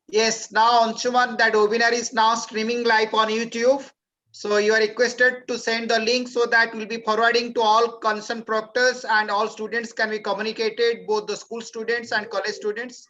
Yes, now Anshuman, that webinar is now streaming live on YouTube. So you are requested to send the link so that we'll be forwarding to all concerned proctors and all students can be communicated, both the school students and college students.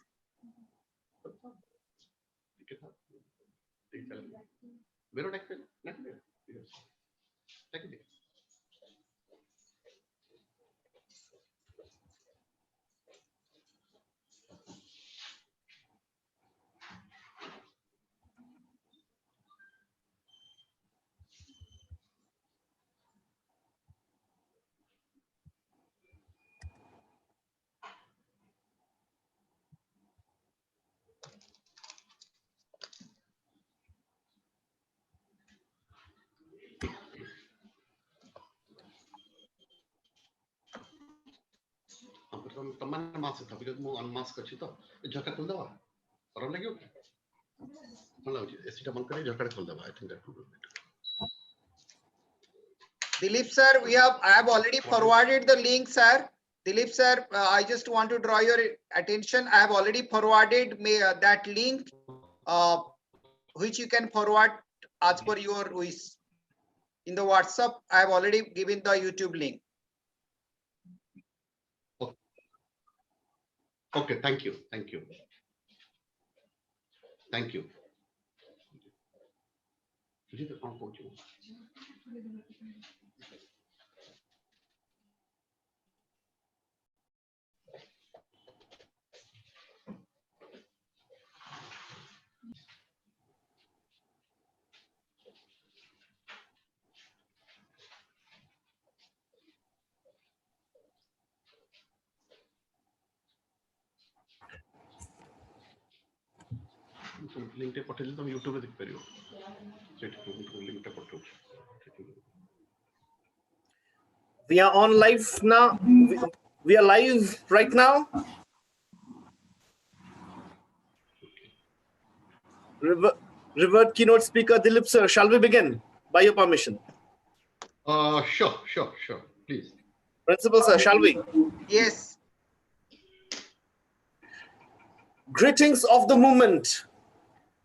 Dilip sir, I have already forwarded the link, sir. Dilip sir, I just want to draw your attention. I have already forwarded that link, which you can forward as per your wish. In the WhatsApp, I have already given the YouTube link. Okay, thank you. Thank you. Thank you. লিংকটা পঠিয়ে দিলে তুমি ইউটিউবে দেখতে পারিও সেটা লিংকটা পঠিও We are on live now. We are live right now. Revert keynote speaker Dilip sir. Shall we begin? By your permission. Sure. Please. Principal sir, shall we? Yes. Greetings of the moment.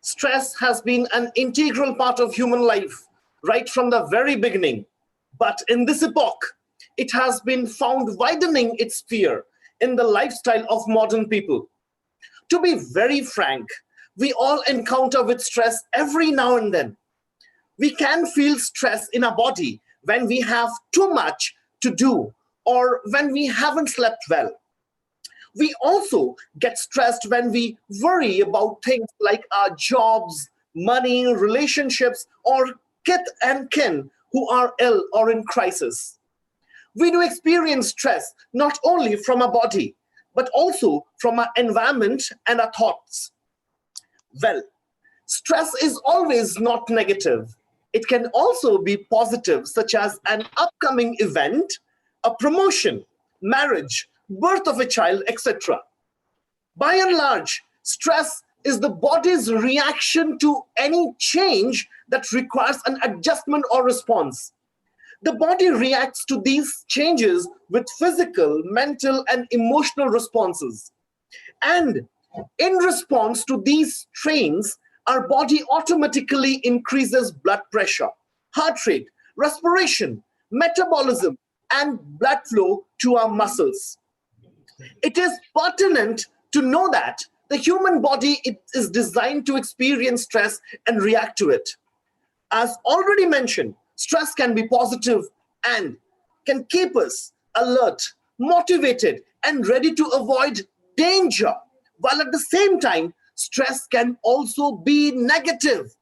Stress has been an integral part of human life right from the very beginning. But in this epoch, it has been found widening its sphere in the lifestyle of modern people. To be very frank, we all encounter with stress every now and then. We can feel stress in our body when we have too much to do or when we haven't slept well. We also get stressed when we worry about things like our jobs, money, relationships, or kith and kin who are ill or in crisis. We do experience stress not only from our body, but also from our environment and our thoughts. Well, stress is always not negative. It can also be positive, such as an upcoming event, a promotion, marriage, birth of a child, etc. By and large, stress is the body's reaction to any change that requires an adjustment or response. The body reacts to these changes with physical, mental, and emotional responses. And in response to these strains, our body automatically increases blood pressure, heart rate, respiration, metabolism, and blood flow to our muscles. It is pertinent to know that the human body is designed to experience stress and react to it. As already mentioned, stress can be positive and can keep us alert, motivated, and ready to avoid danger, while at the same time, stress can also be negative.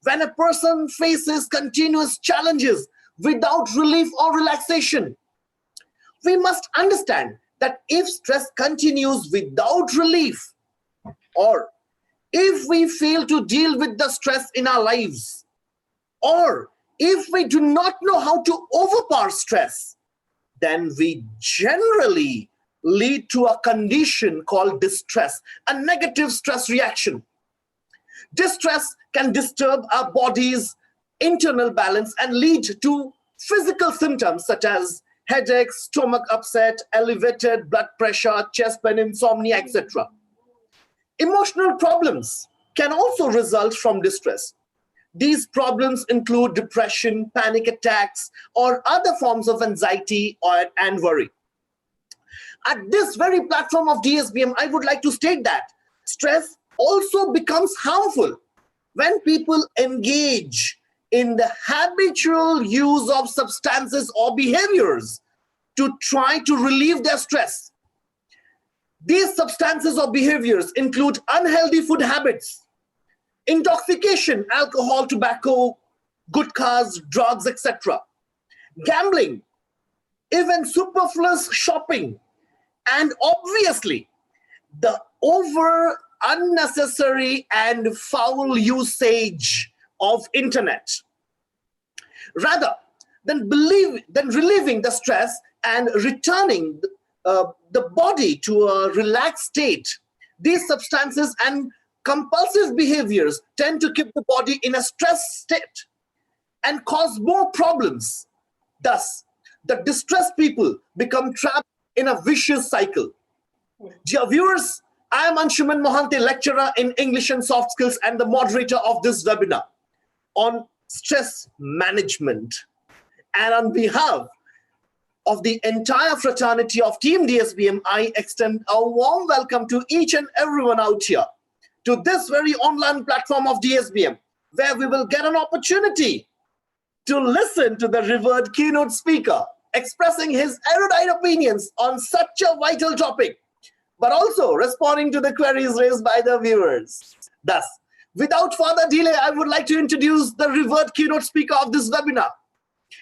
When a person faces continuous challenges without relief or relaxation, we must understand that if stress continues without relief, or if we fail to deal with the stress in our lives, or if we do not know how to overpower stress, then we generally lead to a condition called distress, a negative stress reaction. Distress can disturb our body's internal balance and lead to physical symptoms such as headaches, stomach upset, elevated blood pressure, chest pain, insomnia, etc. Emotional problems can also result from distress. These problems include depression, panic attacks, or other forms of anxiety and worry. At this very platform of DSBM, I would like to state that stress also becomes harmful when people engage in the habitual use of substances or behaviors to try to relieve their stress. These substances or behaviors include unhealthy food habits, intoxication, alcohol, tobacco, gutkahs, drugs, etc., gambling, even superfluous shopping, and obviously the over unnecessary and foul usage of internet. Rather than relieving the stress and returning the body to a relaxed state, these substances and compulsive behaviors tend to keep the body in a stressed state and cause more problems. Thus, the distressed people become trapped in a vicious cycle. Dear viewers, I am Anshuman Mohanty, lecturer in English and Soft Skills and the moderator of this webinar on stress management. And on behalf of the entire fraternity of Team DSBM, I extend a warm welcome to each and everyone out here to this very online platform of DSBM, where we will get an opportunity to listen to the revered keynote speaker expressing his erudite opinions on such a vital topic, but also responding to the queries raised by the viewers. Thus, without further delay, I would like to introduce the revered keynote speaker of this webinar.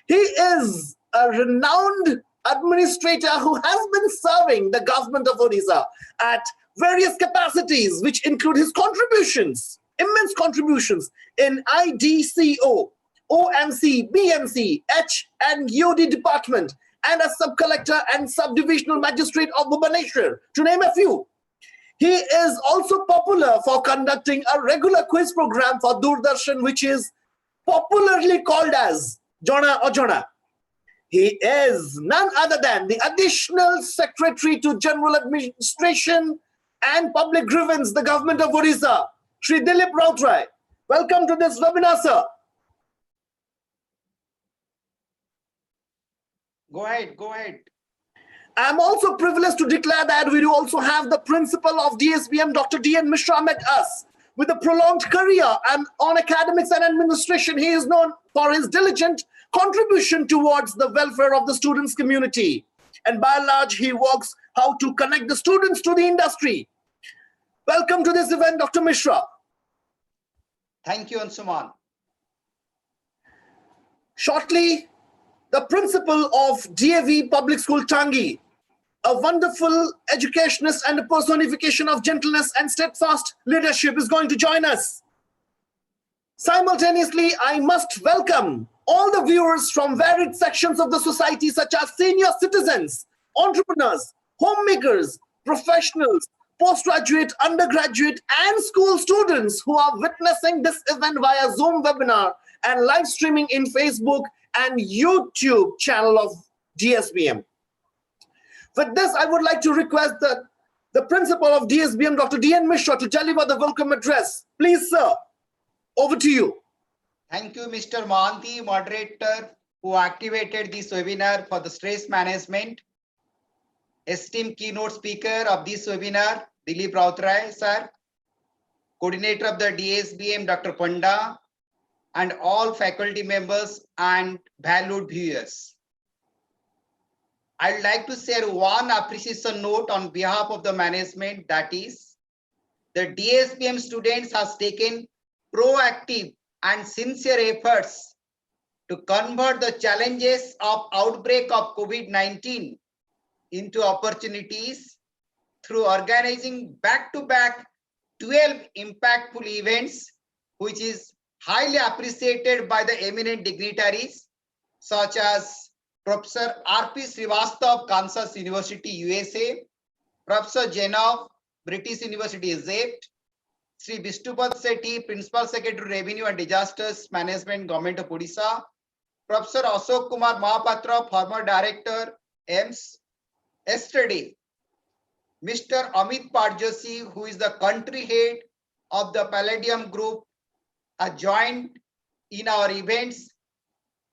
He is a renowned administrator who has been serving the government of Odisha at various capacities, which include his contributions, immense contributions in IDCO, OMC, BMC, H and UD department, and as sub-collector and sub-divisional magistrate of Bhubaneswar, to name a few. He is also popular for conducting a regular quiz program for Doordarshan, which is popularly called as Jona Ojona. He is none other than the Additional Secretary to General Administration and Public Grievance, the Government of Odisha, Shri Dilip Rautrai. Welcome to this webinar, sir. Go ahead, go ahead. I'm also privileged to declare that we do also have the principal of DSBM, Dr. D.N. Mishra, met us. With a prolonged career and on academics and administration, he is known for his diligent contribution towards the welfare of the students' community. And by and large, he works how to connect the students to the industry. Welcome to this event, Dr. Mishra. Thank you, Anshuman. Shortly, the principal of D.A.V. Public School, Tangi, a wonderful educationist and a personification of gentleness and steadfast leadership, is going to join us. Simultaneously, I must welcome all the viewers from varied sections of the society, such as senior citizens, entrepreneurs, homemakers, professionals, postgraduate, undergraduate, and school students who are witnessing this event via Zoom webinar and live streaming in Facebook and YouTube channel of DSBM. With this, I would like to request the principal of DSBM, Dr. D.N. Mishra, to deliver the welcome address. Please, sir, over to you. Thank you, Mr. Mohanty, moderator, who activated this webinar for the stress management. Esteemed keynote speaker of this webinar, Dilip Rautrai, sir. Coordinator of the DSBM, Dr. Panda, and all faculty members and valued viewers. I'd like to share one appreciation note on behalf of the management, that is, the DSBM students has taken proactive and sincere efforts to convert the challenges of outbreak of COVID-19 into opportunities through organizing back-to-back 12 impactful events, which is highly appreciated by the eminent dignitaries such as Professor R.P. Srivastava, Kansas University, USA, Professor Jenov, British University, Egypt, Sri Vishnupad Sethi, Principal Secretary, Revenue and Disasters Management, Government of Odisha, Professor Ashok Kumar Mahapatra, former Director, AIMS. Yesterday, Mr. Amit Parjoshi, who is the country head, of the Palladium Group are joined in our events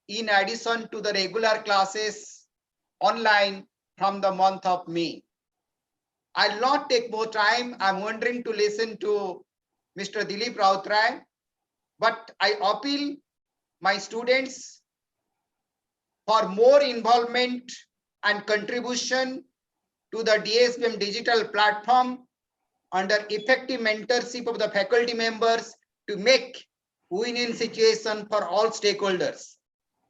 in addition to the regular classes online from the month of May. I'll not take more time. I'm wondering to listen to Mr. Dilip Rautray, but I appeal my students for more involvement and contribution to the DSBM digital platform under effective mentorship of the faculty members to make win-win situation for all stakeholders.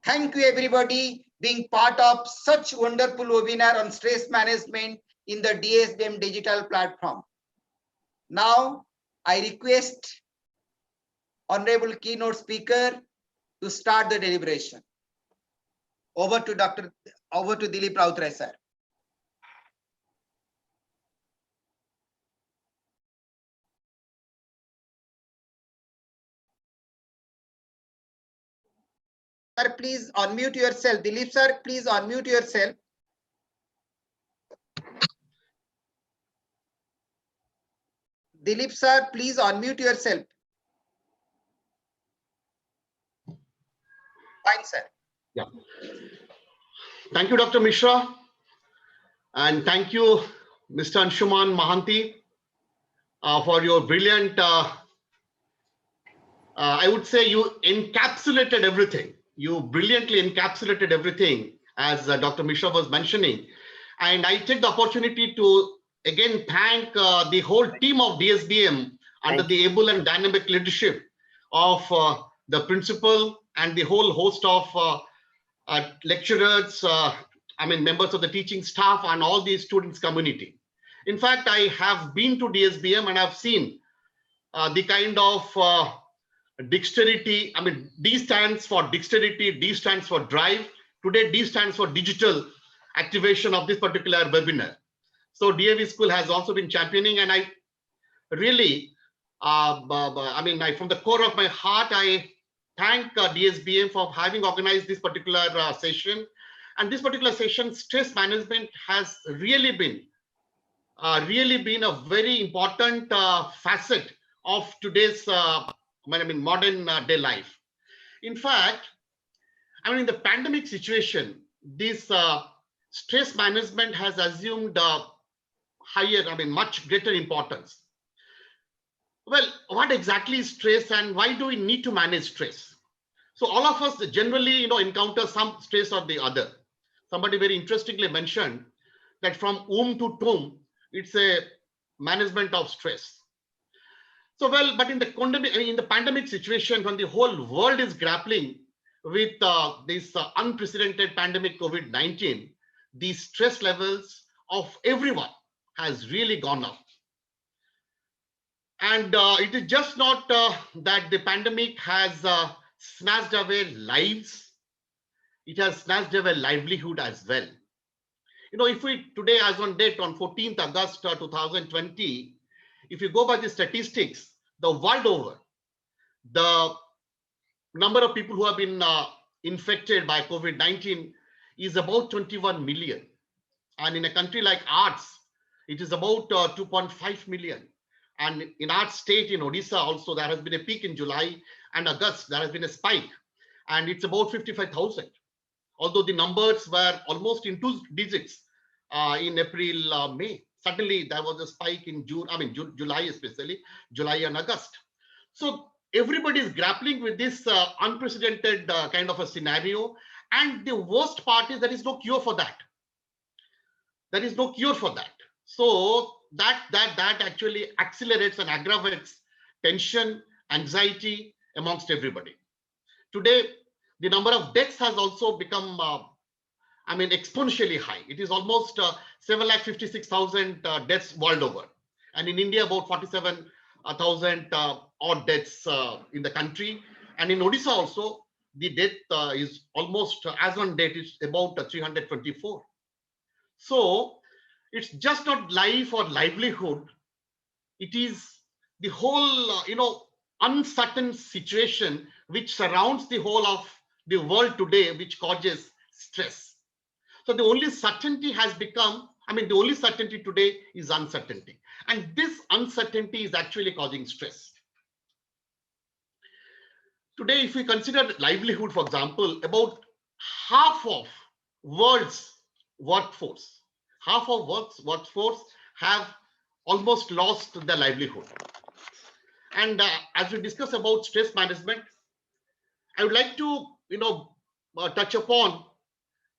Thank you everybody being part of such wonderful webinar on stress management in the DSBM digital platform. Now I request Honorable keynote speaker to start the deliberation. Over to Dilip Rautray, sir. Sir, please unmute yourself. Dilip sir, please unmute yourself. Dilip sir, please unmute yourself. Fine, sir. Yeah. Thank you, Dr. Mishra. And thank you, Mr. Anshuman Mahanti, for your brilliant, I would say you encapsulated everything. You brilliantly encapsulated everything, as Dr. Mishra was mentioning. And I take the opportunity to again thank the whole team of DSBM under the able and dynamic leadership of the principal and the whole host of lecturers, members of the teaching staff and all the students community. In fact, I have been to DSBM and I've seen the kind of dexterity. D stands for dexterity, D stands for drive. Today, D stands for digital activation of this particular webinar. So D.A.V school has also been championing, and I really, from the core of my heart, I thank DSBM for having organized this particular session. And this particular session, stress management, has really been a very important facet of today's modern day life. In fact, in the pandemic situation, this stress management has assumed higher, much greater importance. Well, what exactly is stress and why do we need to manage stress? So all of us generally, encounter some stress or the other. Somebody very interestingly mentioned that from womb to tomb, it's a management of stress. So, well, but in the pandemic situation, when the whole world is grappling with this unprecedented pandemic COVID-19, the stress levels of everyone has really gone up. And it is just not that the pandemic has snatched away lives, it has snatched away livelihood as well. If we today, as on date, on 14th August 2020, if you go by the statistics, the world over, the number of people who have been infected by COVID-19 is about 21 million. And in a country like ours, it is about 2.5 million. And in our state, in Odisha also, there has been a peak in July and August, there has been a spike. And it's about 55,000. Although the numbers were almost in 2 digits in April, May. Suddenly there was a spike in June, July especially, July and August. So everybody is grappling with this unprecedented kind of a scenario. And the worst part is there is no cure for that. There is no cure for that. So that actually accelerates and aggravates tension, anxiety amongst everybody. Today, the number of deaths has also become, exponentially high. It is almost 756,000 deaths world over. And in India, about 47,000 odd deaths in the country. And in Odisha also, the death is almost, as on date, is about 324. So it's just not life or livelihood. It is the whole, uncertain situation which surrounds the whole of the world today, which causes stress. So the only certainty has become, the only certainty today is uncertainty. And this uncertainty is actually causing stress. Today, if we consider livelihood, for example, about half of world's workforce, half of workforce have almost lost their livelihood. And as we discuss about stress management, I would like to, touch upon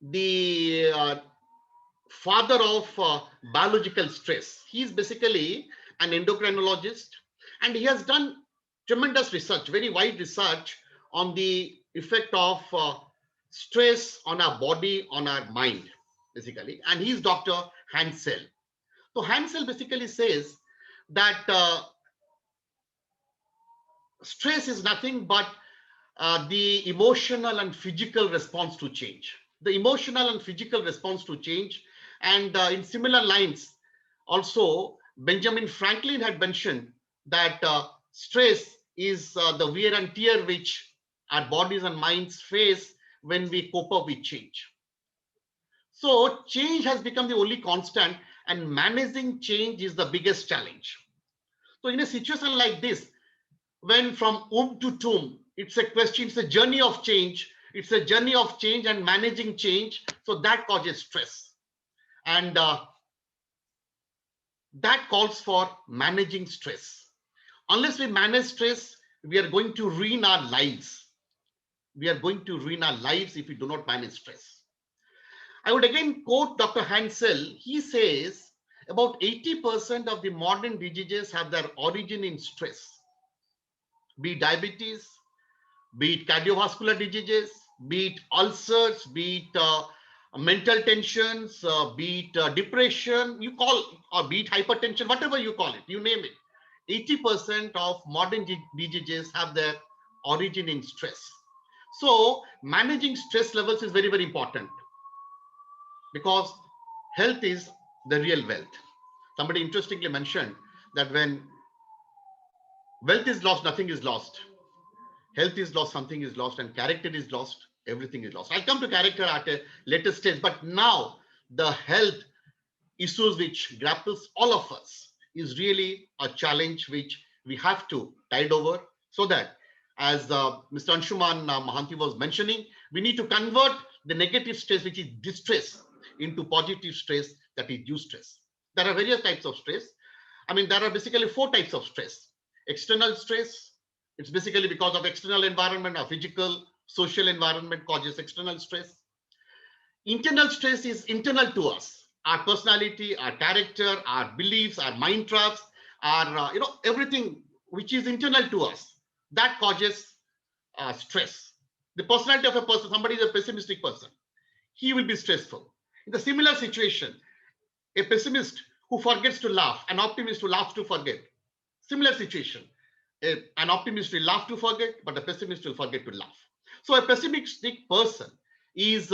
the father of biological stress. He's basically an endocrinologist, and he has done tremendous research, very wide research on the effect of stress on our body, on our mind, basically. And he's Dr. Hansel. So Hansel basically says that stress is nothing but the emotional and physical response to change. The emotional and physical response to change. And in similar lines, also, Benjamin Franklin had mentioned that stress is the wear and tear which our bodies and minds face when we cope up with change. So, change has become the only constant, and managing change is the biggest challenge. So, in a situation like this, when from womb to tomb, it's a question, it's a journey of change. It's a journey of change and managing change. So that causes stress. And that calls for managing stress. Unless we manage stress, we are going to ruin our lives. We are going to ruin our lives if we do not manage stress. I would again quote Dr. Hansel. He says about 80% of the modern diseases have their origin in stress, be it diabetes, be it cardiovascular diseases, be it ulcers, be it mental tensions, be it depression, you call, or be it hypertension, whatever you call it, you name it. 80% of modern diseases have their origin in stress. So managing stress levels is very, very important, because health is the real wealth. Somebody interestingly mentioned that when wealth is lost, nothing is lost. Health is lost, something is lost, and character is lost, everything is lost. I'll come to character at a later stage, but now the health issues which grapples all of us is really a challenge which we have to tide over, so that, as Mr. Anshuman Mahanti was mentioning, we need to convert the negative stress, which is distress, into positive stress, that is eustress. There are various types of stress. I mean, there are basically 4 types of stress. External stress, it's basically because of external environment, or physical, social environment causes external stress. Internal stress is internal to us, our personality, our character, our beliefs, our mind traps, our, everything which is internal to us, that causes stress. The personality of a person, somebody is a pessimistic person, he will be stressful. In the similar situation, a pessimist who forgets to laugh, an optimist who laughs to forget. Similar situation. An optimist will laugh to forget, but a pessimist will forget to laugh. So a pessimistic person is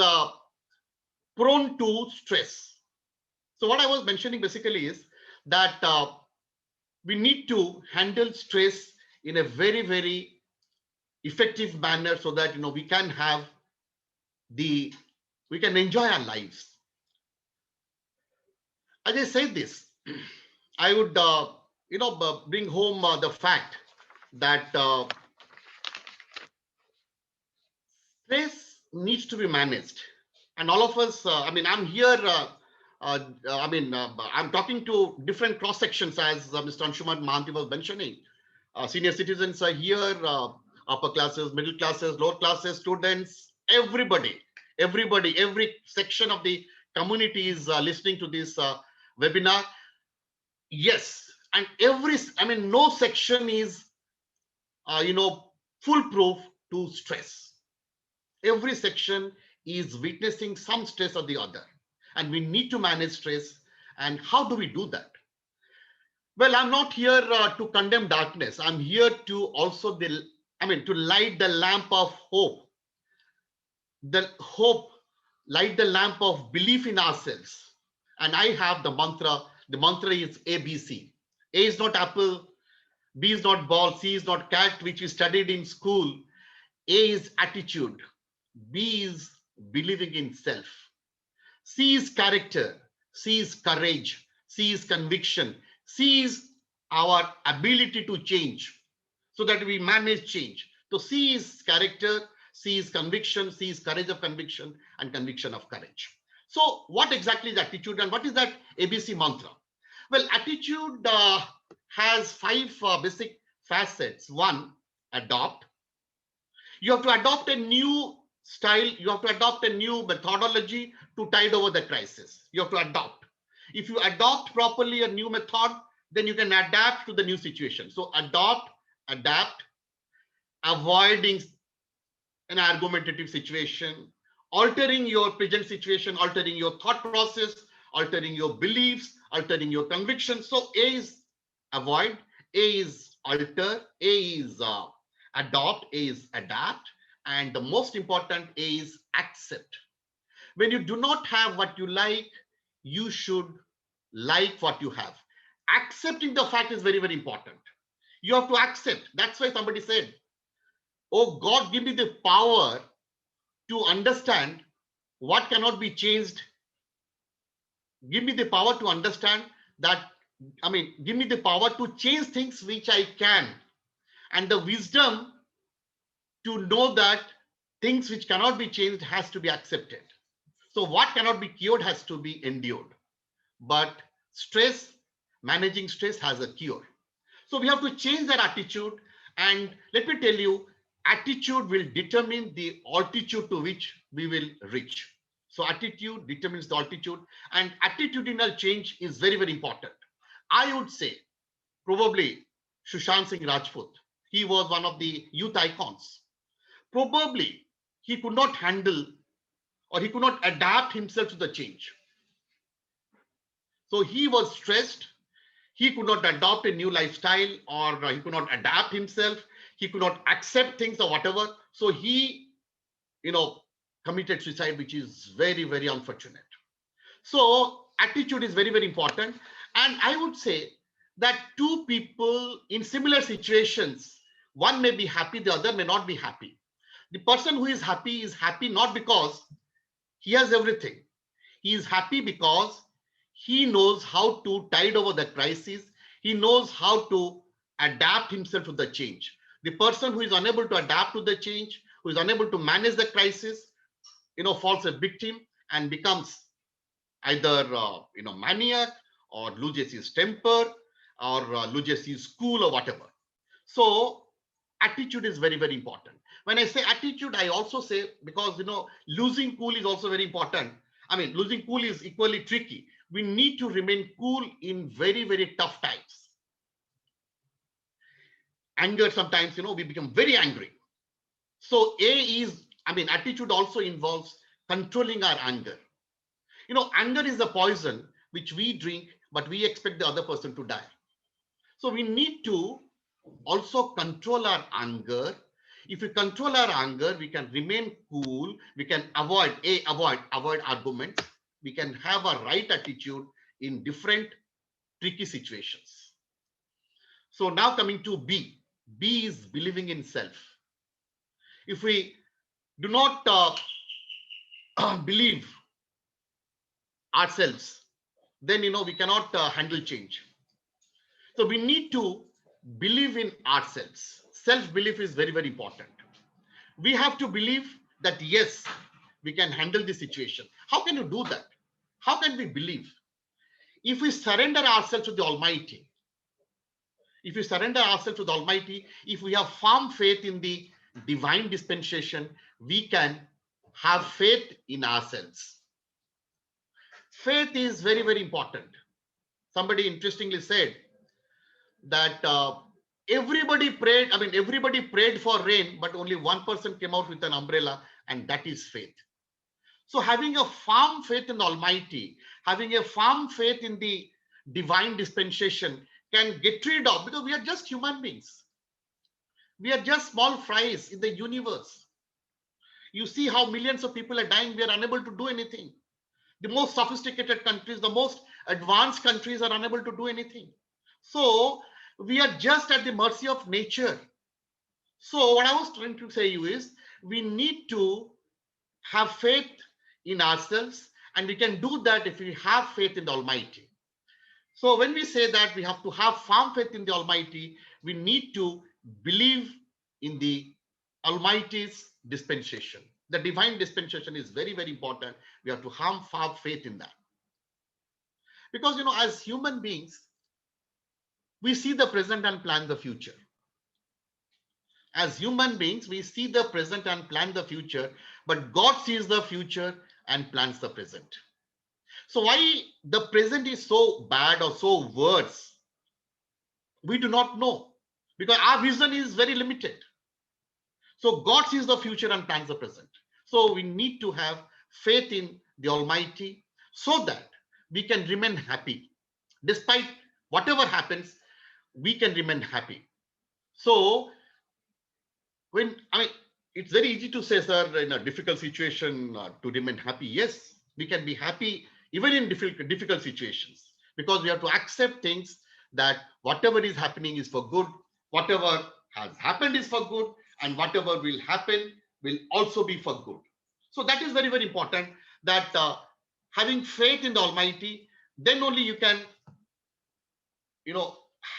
prone to stress. So what I was mentioning basically is that we need to handle stress in a very, very effective manner, so that we can have we can enjoy our lives. As I said this, I would bring home the fact that stress needs to be managed, and all of us, I'm here, I'm talking to different cross sections, as Mr. Anshuman Mahanti was mentioning. Senior citizens are here, upper classes, middle classes, lower classes, students, everybody, every section of the community is listening to this webinar. Yes, and no section is foolproof to stress. Every section is witnessing some stress or the other, and we need to manage stress. And how do we do that? Well, I'm not here to condemn darkness. I'm here to also to light the lamp of hope. The hope, light the lamp of belief in ourselves. And I have the mantra. The mantra is ABC. A is not apple, B is not ball, C is not cat, which we studied in school. A is attitude. B is believing in self. C is character. C is courage. C is conviction. C is our ability to change, so that we manage change. So C is character, C is conviction, C is courage of conviction, and conviction of courage. So what exactly is attitude, and what is that ABC mantra? Well, attitude has five basic facets. One, adopt. You have to adopt a new style. You have to adopt a new methodology to tide over the crisis. You have to adopt. If you adopt properly a new method, then you can adapt to the new situation. So adopt, adapt, avoiding an argumentative situation, altering your present situation, altering your thought process, altering your beliefs, altering your convictions. So A is avoid, A is alter, A is adopt, A is adapt, and the most important, A is accept. When you do not have what you like, you should like what you have. Accepting the fact is very, very important. You have to accept. That's why somebody said, oh God, give me the power to understand what cannot be changed. Give me the power to understand that, give me the power to change things which I can, and the wisdom to know that things which cannot be changed has to be accepted. So what cannot be cured has to be endured. But stress, managing stress has a cure. So we have to change that attitude. And let me tell you, attitude will determine the altitude to which we will reach. So attitude determines the altitude, and attitudinal change is very, very important. I would say probably Sushant Singh Rajput, he was one of the youth icons. Probably he could not handle, or he could not adapt himself to the change. So he was stressed. He could not adopt a new lifestyle, or he could not adapt himself. He could not accept things or whatever. So he, committed suicide, which is very, very unfortunate. So attitude is very, very important. And I would say that two people in similar situations, one may be happy, the other may not be happy. The person who is happy not because he has everything. He is happy because he knows how to tide over the crisis. He knows how to adapt himself to the change. The person who is unable to adapt to the change, who is unable to manage the crisis, falls a victim and becomes either maniac, or loses his temper, or loses his cool, or whatever. So attitude is very, very important. When I say attitude, I also say, because losing cool is also very important. Losing cool is equally tricky. We need to remain cool in very, very tough times. Anger, sometimes we become very angry. So attitude also involves controlling our anger. Anger is a poison which we drink, but we expect the other person to die. So we need to also control our anger. If we control our anger, we can remain cool. We can avoid arguments. We can have a right attitude in different tricky situations. So now coming to B. B is believing in self. If we do not believe ourselves, then we cannot handle change. So we need to believe in ourselves. Self-belief is very, very important. We have to believe that yes, we can handle the situation. How can you do that? How can we believe? If we surrender ourselves to the Almighty, if we surrender ourselves to the Almighty, if we have firm faith in the divine dispensation, we can have faith in ourselves. Faith is very, very important. Somebody interestingly said that everybody prayed for rain, but only one person came out with an umbrella, and that is faith. So having a firm faith in the Almighty, having a firm faith in the divine dispensation can get rid of, because we are just human beings. We are just small fries in the universe. You see how millions of people are dying. We are unable to do anything. The most sophisticated countries, the most advanced countries are unable to do anything. So we are just at the mercy of nature. So what I was trying to say you is, we need to have faith in ourselves, and we can do that if we have faith in the Almighty. So when we say that we have to have firm faith in the Almighty, we need to believe in the Almighty's dispensation. The divine dispensation is very, very important. We have to have faith in that. Because, as human beings, we see the present and plan the future. As human beings, we see the present and plan the future, but God sees the future and plans the present. So why the present is so bad or so worse, we do not know, because our vision is very limited. So God sees the future and plans the present. So we need to have faith in the Almighty so that we can remain happy. Despite whatever happens, we can remain happy. So it's very easy to say, sir, in a difficult situation to remain happy. Yes, we can be happy even in difficult situations, because we have to accept things that whatever is happening is for good, whatever has happened is for good, and whatever will happen will also be for good. So that is very, very important, that having faith in the Almighty, then only you can,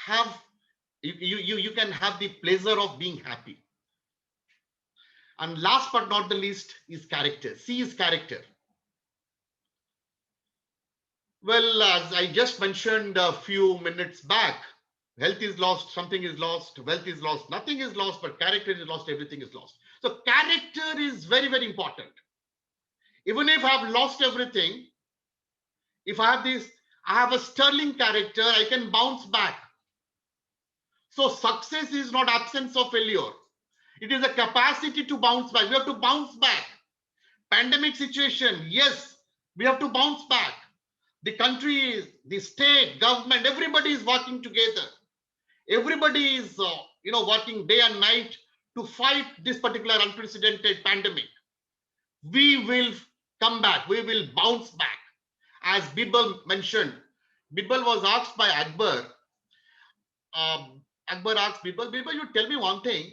have you can have the pleasure of being happy. And last but not the least is character. C is character. Well, as I just mentioned a few minutes back, health is lost, something is lost, wealth is lost, nothing is lost, but character is lost, everything is lost. So character is very, very important. Even if I've lost everything, if I have a sterling character, I can bounce back. So success is not absence of failure. It is a capacity to bounce back. We have to bounce back. Pandemic situation, yes, we have to bounce back. The country, the state, government, everybody is working together. Everybody is, working day and night to fight this particular unprecedented pandemic. We will come back. We will bounce back. As Birbal mentioned, Birbal was asked by Akbar. Akbar asked Birbal, you tell me one thing.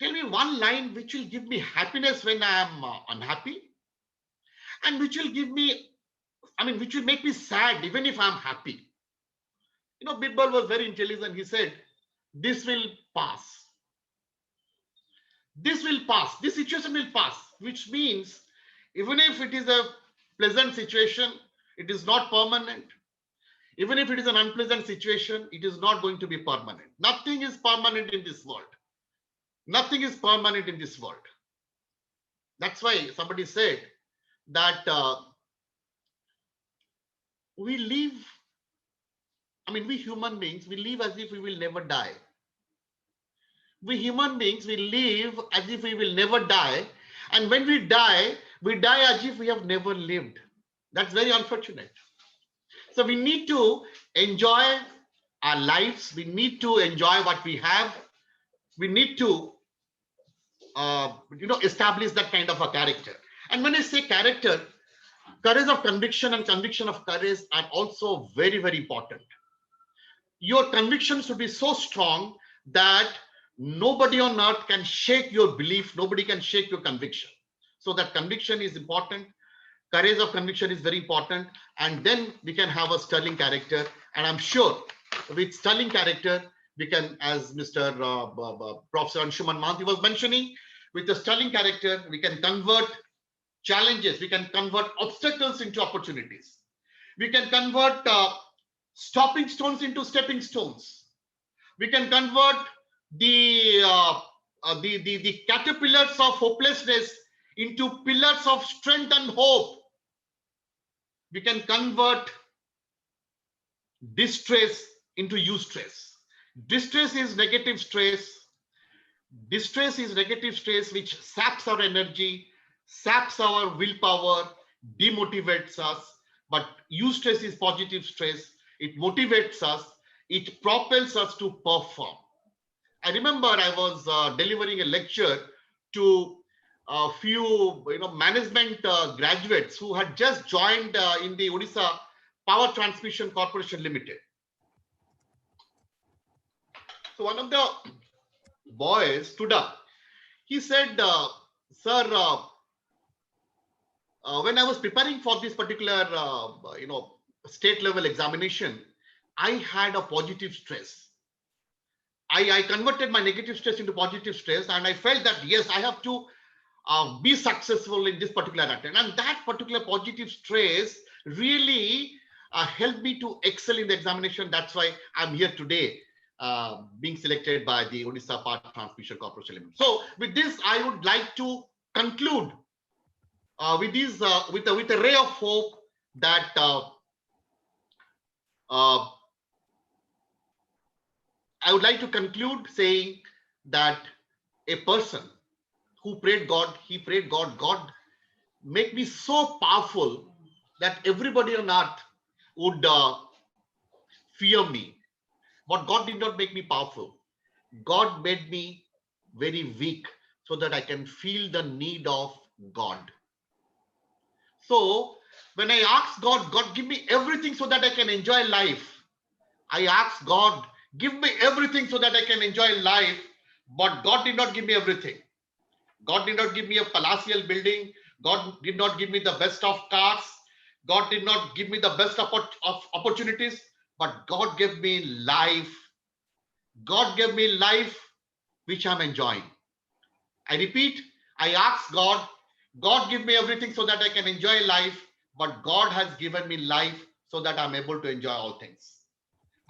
Tell me one line which will give me happiness when I am unhappy, and which will which will make me sad even if I'm happy. Birbal was very intelligent. He said, this will pass. This will pass. This situation will pass, which means even if it is a pleasant situation, it is not permanent. Even if it is an unpleasant situation, it is not going to be permanent. Nothing is permanent in this world. Nothing is permanent in this world. That's why somebody said that we live, we human beings, we live as if we will never die. We human beings, we live as if we will never die. And when we die as if we have never lived. That's very unfortunate. So we need to enjoy our lives. We need to enjoy what we have. We need to, establish that kind of a character. And when I say character, courage of conviction and conviction of courage are also very, very important. Your conviction should be so strong that nobody on earth can shake your belief. Nobody can shake your conviction. So that conviction is important. Courage of conviction is very important. And then we can have a sterling character. And I'm sure with sterling character, we can, as Mr. Professor Anshuman Mahanti was mentioning, with the sterling character, we can convert challenges. We can convert obstacles into opportunities. We can convert stopping stones into stepping stones. We can convert the caterpillars of hopelessness into pillars of strength and hope. We can convert distress into eustress. Distress is negative stress. Distress is negative stress which saps our energy, saps our willpower, demotivates us. But eustress is positive stress. It motivates us. It propels us to perform. I remember I was delivering a lecture to a few management graduates who had just joined in the Odisha Power Transmission Corporation Limited. So one of the boys stood up. He said, sir, when I was preparing for this particular state level examination, I had a positive stress. I converted my negative stress into positive stress, and I felt that yes, I have to be successful in this particular attempt. And that particular positive stress really helped me to excel in the examination. That's why I'm here today, being selected by the Odisha Power Transmission Corporation Limited. So with this, I would like to conclude with a ray of hope that I would like to conclude saying that a person who prayed God, he prayed God, God make me so powerful that everybody on earth would fear me. But God did not make me powerful. God made me very weak so that I can feel the need of God. So when I ask God, God, give me everything so that I can enjoy life. I asked God, give me everything so that I can enjoy life. But God did not give me everything. God did not give me a palatial building. God did not give me the best of cars. God did not give me the best of opportunities. But God gave me life. God gave me life which I'm enjoying. I repeat, I asked God, God give me everything so that I can enjoy life. But God has given me life so that I'm able to enjoy all things.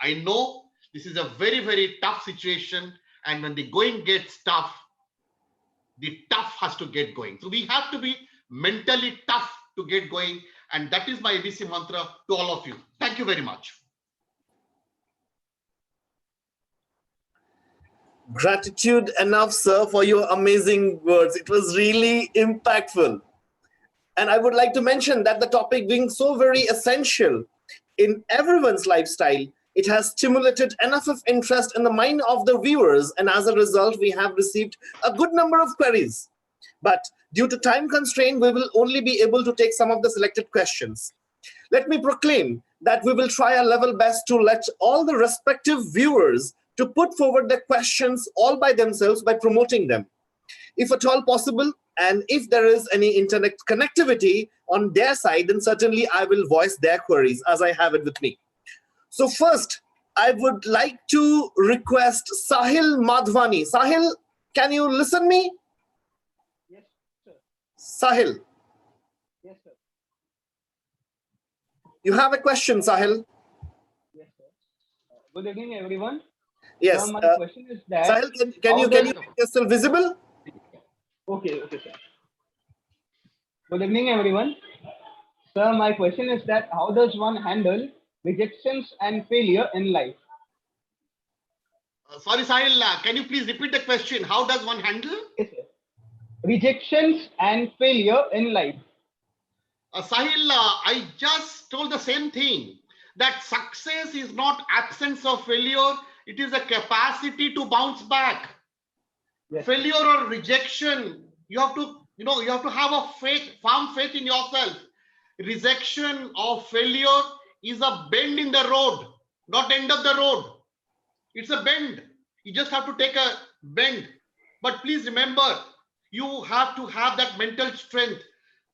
I know this is a very, very tough situation. And when the going gets tough, the tough has to get going. So we have to be mentally tough to get going. And that is my ABC mantra to all of you. Thank you very much. Gratitude enough, sir, for your amazing words. It was really impactful. And I would like to mention that the topic being so very essential in everyone's lifestyle, it has stimulated enough of interest in the mind of the viewers. And as a result, we have received a good number of queries. But due to time constraint, we will only be able to take some of the selected questions. Let me proclaim that we will try our level best to let all the respective viewers to put forward their questions all by themselves by promoting them. If at all possible, and if there is any internet connectivity on their side, then certainly I will voice their queries as I have it with me. So first, I would like to request Sahil Madhwani. Sahil, can you listen me? Yes, sir. Sahil, Yes, sir. you have a question, Sahil? Yes, sir. Good evening, everyone. Yes. My question is that Sahil, can you make yourself visible? Okay, sir. Good evening, everyone. Sir, my question is that how does one handle rejections and failure in life? Sorry, Sahil, can you please repeat the question? How does one handle? Yes, sir. Rejections and failure in life. Sahil, I just told the same thing, that success is not absence of failure. It is a capacity to bounce back. Yes, Failure or rejection, you have to have a firm faith in yourself. Rejection or failure is a bend in the road, not end of the road. It's a bend. You just have to take a bend. But please remember, you have to have that mental strength,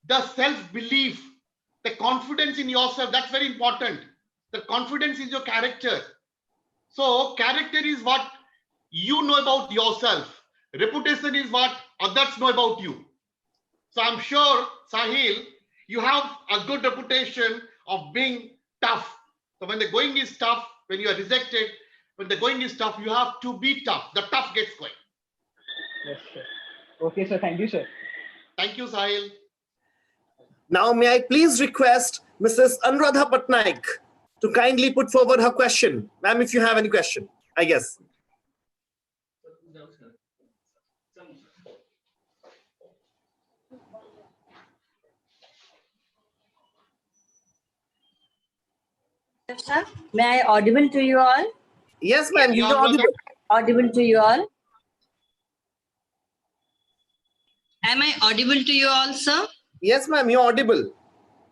the self-belief, the confidence in yourself. That's very important. The confidence is your character. So character is what you know about yourself. Reputation is what others know about you. So I'm sure, Sahil, you have a good reputation of being tough. So when the going is tough, when you are rejected, when the going is tough, you have to be tough. The tough gets going. yes, sir. Okay, sir. Thank you, sir. Thank you, Sahil. Now, may I please request Mrs. Anuradha Patnaik to kindly put forward her question. Ma'am, if you have any question, I guess. Sir, may I audible to you all? Yes, ma'am, Yeah, you're audible. Audible to you all? Am I audible to you all, sir? Yes, ma'am, you're audible.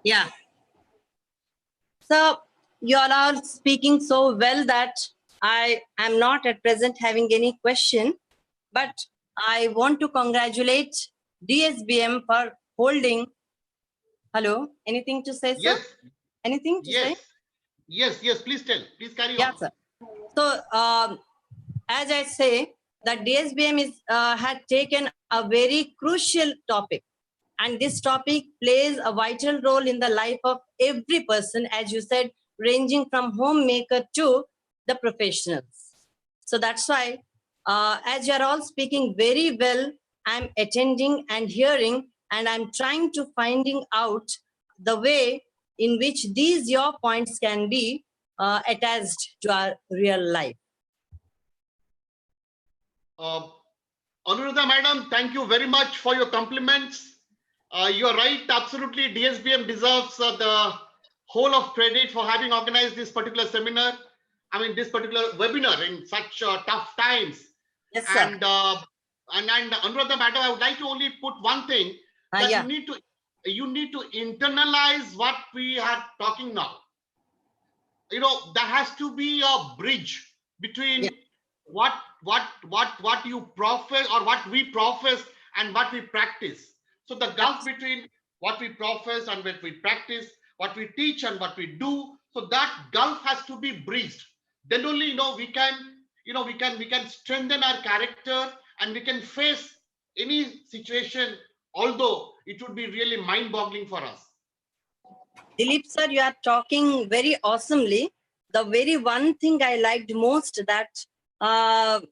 Yeah. So you all are speaking so well that I am not at present having any question, but I want to congratulate DSBM for holding. Hello, anything to say, sir? Yes, Anything to say? yes, yes, yes. Please tell. Please carry Yeah, on. sir. So as I say, that DSBM is had taken a very crucial topic, and this topic plays a vital role in the life of every person, as you said, ranging from homemaker to the professionals. So that's why, as you are all speaking very well, I'm attending and hearing, and I'm trying to finding out the way in which these your points can be attached to our real life. Anuradha madam, thank you very much for your compliments. You're right, absolutely. DSBM deserves the whole of credit for having organized this particular seminar. I mean, this particular webinar in such tough times. Yes, sir. And Anuradha madam, I would like to only put one thing, that Yeah. you need to internalize what we are talking now. You know, there has to be a bridge between Yeah. what you profess, or what we profess, and what we practice. So the gulf between what we profess and what we practice, what we teach and what we do, so that gulf has to be bridged. Then only we can strengthen our character, and we can face any situation, although it would be really mind-boggling for us. Dilip sir, you are talking very awesomely. The very one thing I liked most, that our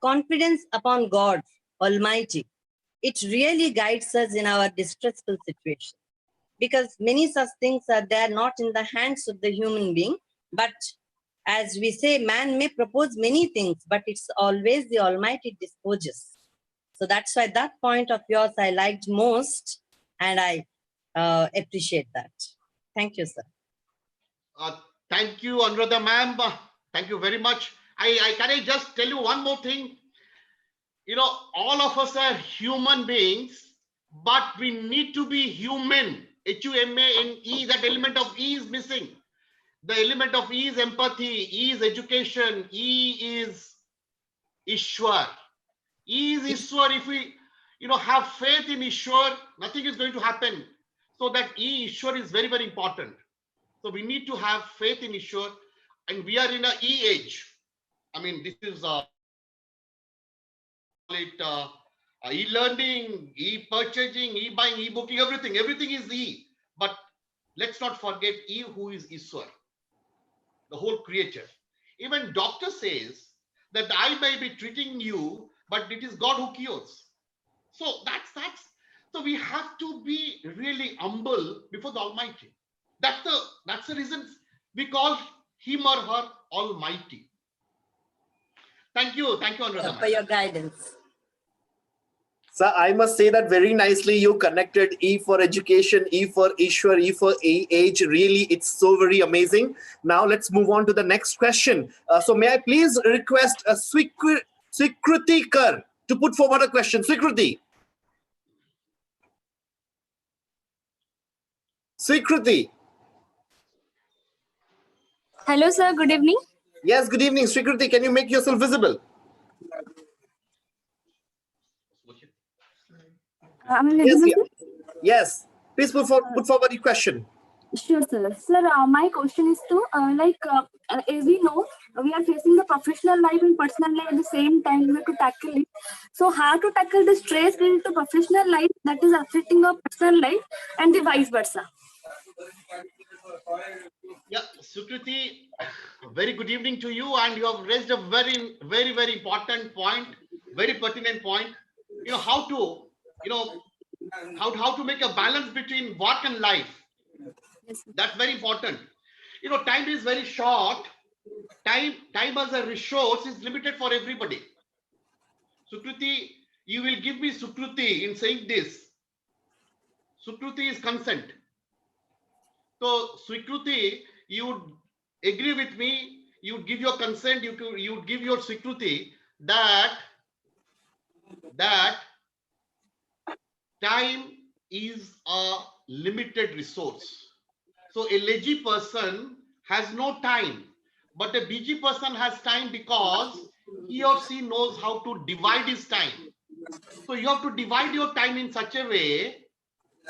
confidence upon God Almighty, it really guides us in our distressful situation. Because many such things are there not in the hands of the human being, but as we say, man may propose many things, but it's always the Almighty disposes. So that's why that point of yours I liked most, and I appreciate that. Thank you, sir. Thank you, Anuradha ma'am. Thank you very much. Can I just tell you one more thing? All of us are human beings, but we need to be human. HUMANE, that element of E is missing. The element of E is empathy, E is education, E is Ishwar. E is Ishwar. If we have faith in Ishwar, nothing is going to happen. So that E, Ishwar, is very, very important. So we need to have faith in Ishwar, and we are in a E age. I mean, this is e-learning, e-purchasing, e-buying, e-booking, everything. Everything is E. But let's not forget E, who is Ishwar, the whole creator. Even doctor says that I may be treating you, but it is God who cures. So so we have to be really humble before the Almighty. That's the reason we call him or her Almighty. Thank you, Anuradha, For your guidance. Sir, I must say that very nicely you connected E for education, E for Ishwar, E for age. Really, it's so very amazing. Now let's move on to the next question. So may I please request a Swikriti Kar to put forward a question. Swikriti. Swikriti. Hello, sir. Good evening. Yes, good evening. Swikriti, can you make yourself visible? Am I Yes, visible, yeah. Yes. Please put forward your question. Sure, sir. Sir, my question is to as we know, we are facing the professional life and personal life at the same time. We have to tackle it. So, how to tackle the stress related to professional life that is affecting our personal life, and the vice versa? Yeah, Sukriti, very good evening to you, and you have raised a very, very, very important point, very pertinent point. How to make a balance between work and life. Yes, sir. That's very important. Time is very short. Time as a resource is limited for everybody. Sukriti, you will give me Sukriti in saying this. Sukriti is consent. So Swikriti, you would agree with me, you would give your consent, you would give your Swikriti that time is a limited resource. So a lazy person has no time, but a busy person has time because he or she knows how to divide his time. So you have to divide your time in such a way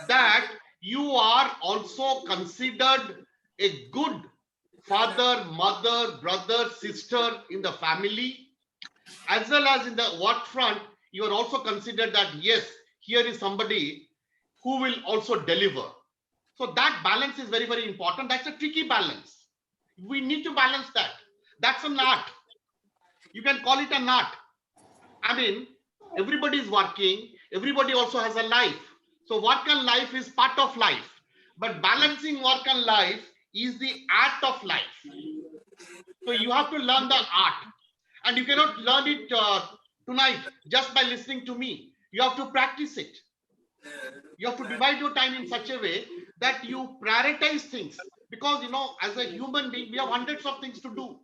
that you are also considered a good father, mother, brother, sister in the family. as well as in the work front, you are also considered that, yes, here is somebody who will also deliver. So that balance is very, very important. That's a tricky balance. We need to balance that. That's an art. You can call it an art. I mean, everybody is working, everybody also has a life. So work and life is part of life. But balancing work and life is the art of life. So you have to learn the art. And you cannot learn it tonight just by listening to me. You have to practice it. You have to divide your time in such a way that you prioritize things. Because, as a human being, we have hundreds of things to do.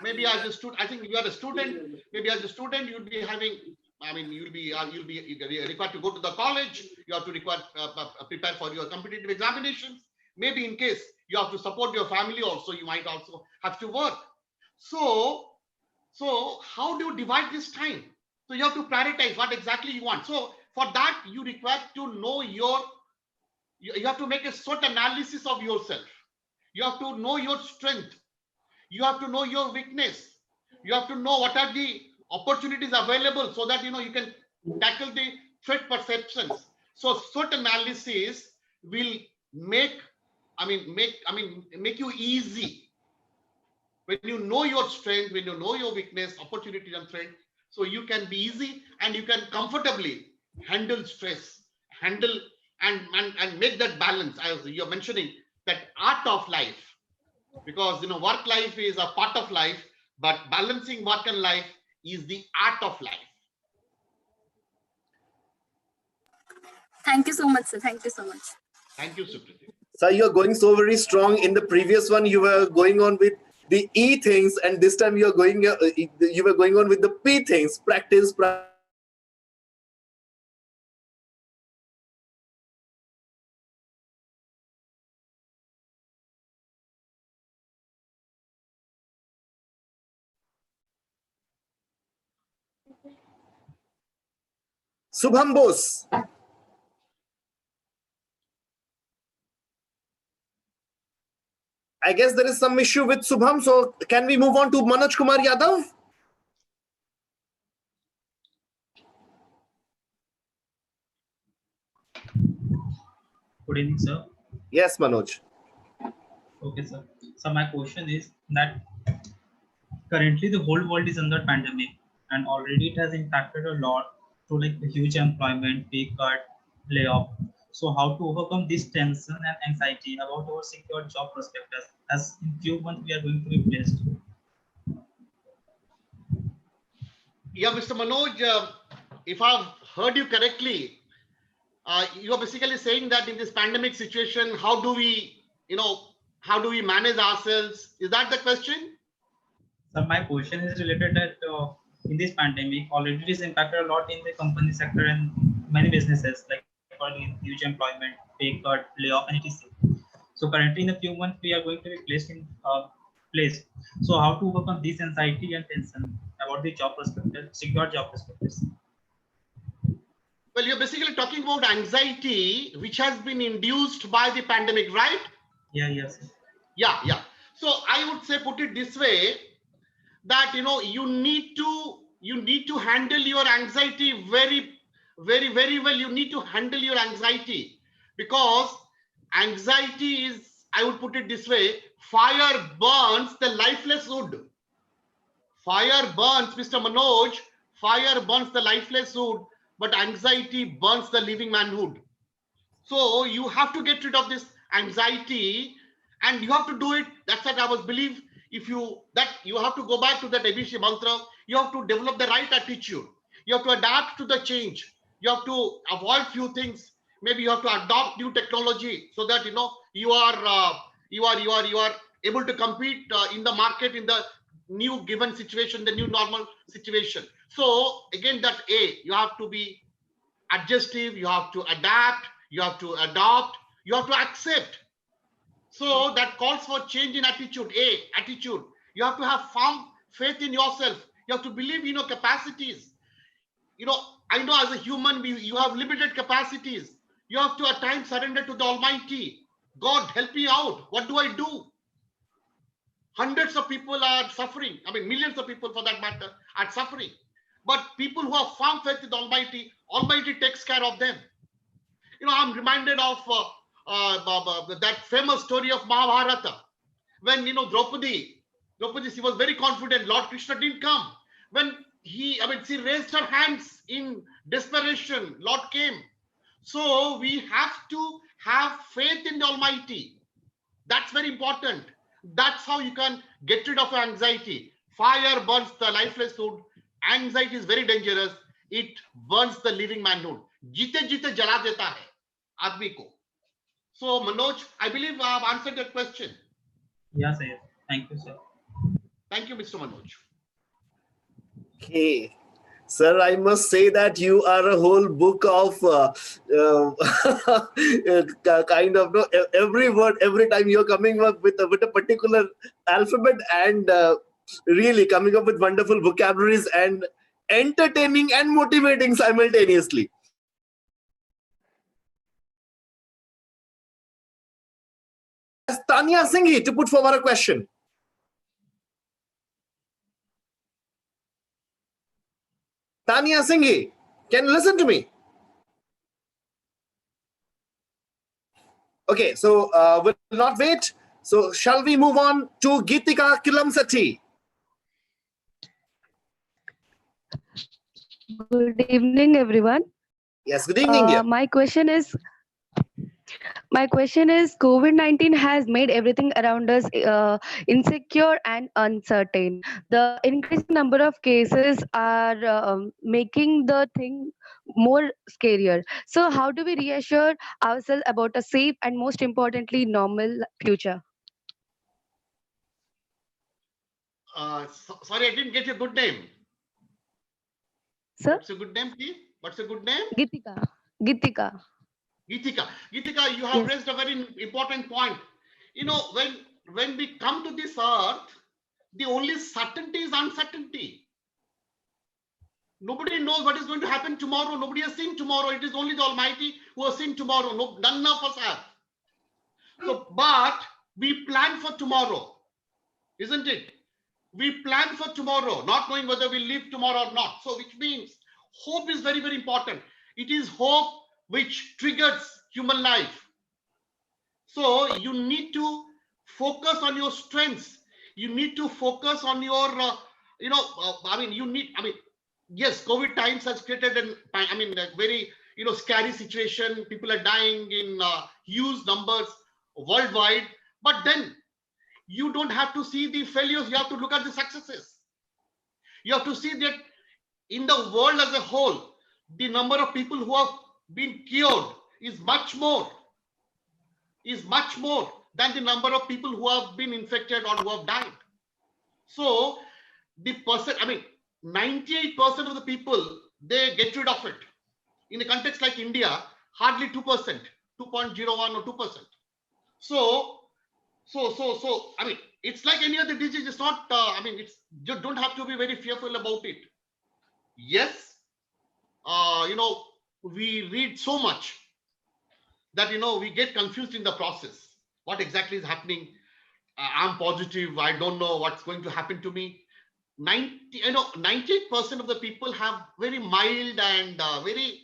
Maybe as a student, I think you are a student. Maybe as a student, you'll be having, you'll be required to go to the college. You have to prepare for your competitive examinations. Maybe in case you have to support your family also, you might also have to work. So how do you divide this time? So you have to prioritize what exactly you want. So for that, you require to know you have to make a SWOT analysis of yourself. You have to know your strength. You have to know your weakness. You have to know what are the opportunities available so that you can tackle the threat perceptions. So SWOT analysis will make you easy when you know your strength, when you know your weakness, opportunity and threat. So you can be easy and you can comfortably handle stress, handle and make that balance, as you're mentioning, that art of life. Because work life is a part of life, but balancing work and life is the art of life. Thank you so much, sir. Thank you so much. Thank you, Sukriti. Sir, you're going so very strong. In the previous one, you were going on with the E things, and this time you were going on with the P things. Practice. Subham Bose. I guess there is some issue with Subham. So can we move on to Manoj Kumar Yadav? Good evening, sir. Yes, Manoj. Okay, sir. So my question is that currently the whole world is under pandemic, and already it has impacted a lot to like huge employment, pay cut, layoff. So how to overcome this tension and anxiety about our secure job prospects as in few months we are going to be placed? Yeah, Mr. Manoj, if I've heard you correctly, you are basically saying that in this pandemic situation, how do we manage ourselves? Is that the question? So my question is related that in this pandemic, already it is impacted a lot in the company sector and many businesses, like for huge employment, pay cut, layoff, and etc. So currently, in a few months, we are going to be placed in place. So how to overcome this anxiety and tension about the job perspective, secure job perspectives? Well, you're basically talking about anxiety, which has been induced by the pandemic, right? Yeah, yes. Yeah. So I would say, put it this way, that you need to handle your anxiety very, very, very well. You need to handle your anxiety, because anxiety is, I would put it this way, fire burns the lifeless wood. Fire burns, Mr. Manoj, fire burns the lifeless wood, but anxiety burns the living manhood. So you have to get rid of this anxiety, and you have to do it. That's what I was believe. If you have to go back to that ABC mantra. You have to develop the right attitude. You have to adapt to the change. You have to avoid few things. Maybe you have to adopt new technology so that you are able to compete in the market in the new given situation, the new normal situation. So again, that you have to be adjustive, you have to adapt, you have to adopt, you have to accept. So that calls for change in attitude. Attitude. You have to have firm faith in yourself. You have to believe in your capacities. I know as a human, you have limited capacities. You have to at times surrender to the Almighty. God, help me out. What do I do? Hundreds of people are suffering. I mean, millions of people for that matter are suffering. But people who have firm faith in the Almighty takes care of them. I'm reminded of that famous story of Mahabharata. When, Draupadi, she was very confident Lord Krishna didn't come. When she raised her hands in desperation, Lord came. So we have to have faith in the Almighty. That's very important. That's how you can get rid of anxiety. Fire burns the lifeless wood. Anxiety is very dangerous. It burns the living manhood. Jite jite jala deta hai aadmi ko. So Manoj, I believe I have answered your question. Yeah, sir. Thank you, sir. Thank you, Mr. Manoj. Okay. Sir, I must say that you are a whole book of kind of every word, every time you're coming up with a particular alphabet and really coming up with wonderful vocabularies and entertaining and motivating simultaneously. As Tanya Singhi to put forward a question. Tanya Singhi, can you listen to me? Okay, so we'll not wait. So shall we move on to Geetika Kilamsati? Good evening, everyone. Yes, good evening, dear. My question is COVID-19 has made everything around us insecure and uncertain. The increasing number of cases are making the thing more scarier. So how do we reassure ourselves about a safe and most importantly normal future? Sorry, I didn't get your good name. Sir? What's your good name, please? What's your good name? Gitika. Gitika. Gitika, you have Yes. raised a very important point. When we come to this earth, the only certainty is uncertainty. Nobody knows what is going to happen tomorrow. Nobody has seen tomorrow. It is only the Almighty who has seen tomorrow. None of us have. So, but we plan for tomorrow, isn't it? We plan for tomorrow, not knowing whether we live tomorrow or not. So, which means hope is very, very important. It is hope which triggers human life. So you need to focus on your strengths. You need to focus on your, yes, COVID times has created a very, scary situation. People are dying in huge numbers worldwide. But then you don't have to see the failures. You have to look at the successes. You have to see that in the world as a whole, the number of people who have been cured is much more than the number of people who have been infected or who have died. So the 98% of the people, they get rid of it. In a context like India, hardly 2%, 2.01 or 2%. So it's like any other disease. It's not, you don't have to be very fearful about it. Yes, we read so much that, we get confused in the process. What exactly is happening? I'm positive. I don't know what's going to happen to me. 98% of the people have very mild and very,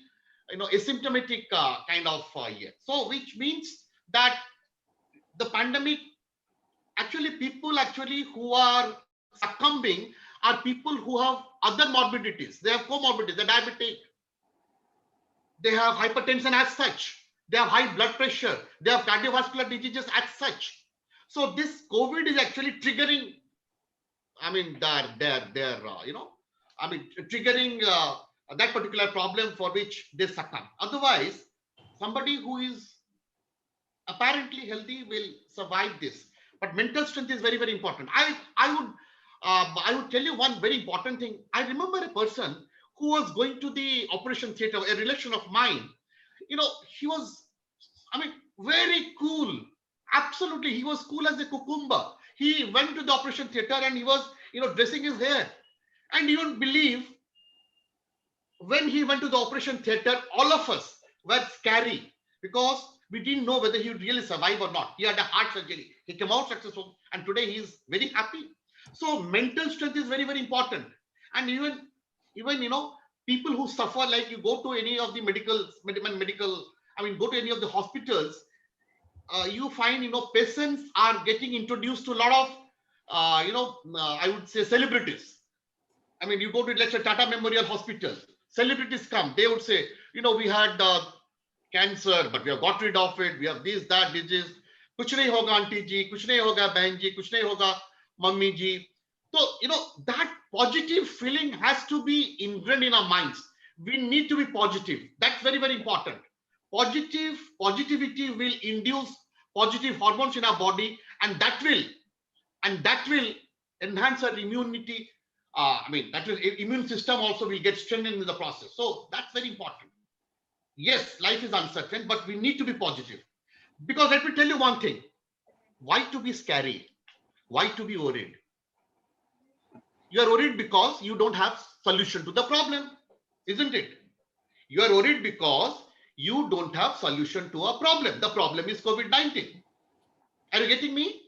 asymptomatic kind of year. So, which means that the pandemic, people who are succumbing are people who have other morbidities. They have comorbidities. They're diabetic. They have hypertension as such. They have high blood pressure. They have cardiovascular diseases as such. So this COVID is actually triggering, triggering that particular problem for which they succumb. Otherwise, somebody who is apparently healthy will survive this. But mental strength is very, very important. I would tell you one very important thing. I remember a person who was going to the operation theater, a relation of mine. He was, very cool. Absolutely. He was cool as a cucumber. He went to the operation theater and he was, dressing his hair. And you don't believe, when he went to the operation theater, all of us were scary because We didn't know whether he would really survive or not. He had a heart surgery. He came out successful, and today he is very happy. So mental strength is very, very important. And even people who suffer, like you go to any of the medical, go to any of the hospitals, you find patients are getting introduced to a lot of I would say celebrities. I mean, you go to, let's say, Tata Memorial Hospital, celebrities come, they would say, we had cancer, but we have got rid of it. We have this, that, disease. Kuch nahi hoga auntie ji, kuch nahi hoga bahan ji, kuch nahi hoga mummy ji. So, that positive feeling has to be ingrained in our minds. We need to be positive. That's very, very important. Positivity will induce positive hormones in our body, and that will enhance our immunity. Immune system also will get strengthened in the process. So that's very important. Yes, life is uncertain, but we need to be positive. Because let me tell you one thing. Why to be scary? Why to be worried? You are worried because you don't have solution to the problem, isn't it? You are worried because you don't have solution to a problem. The problem is COVID-19. Are you getting me?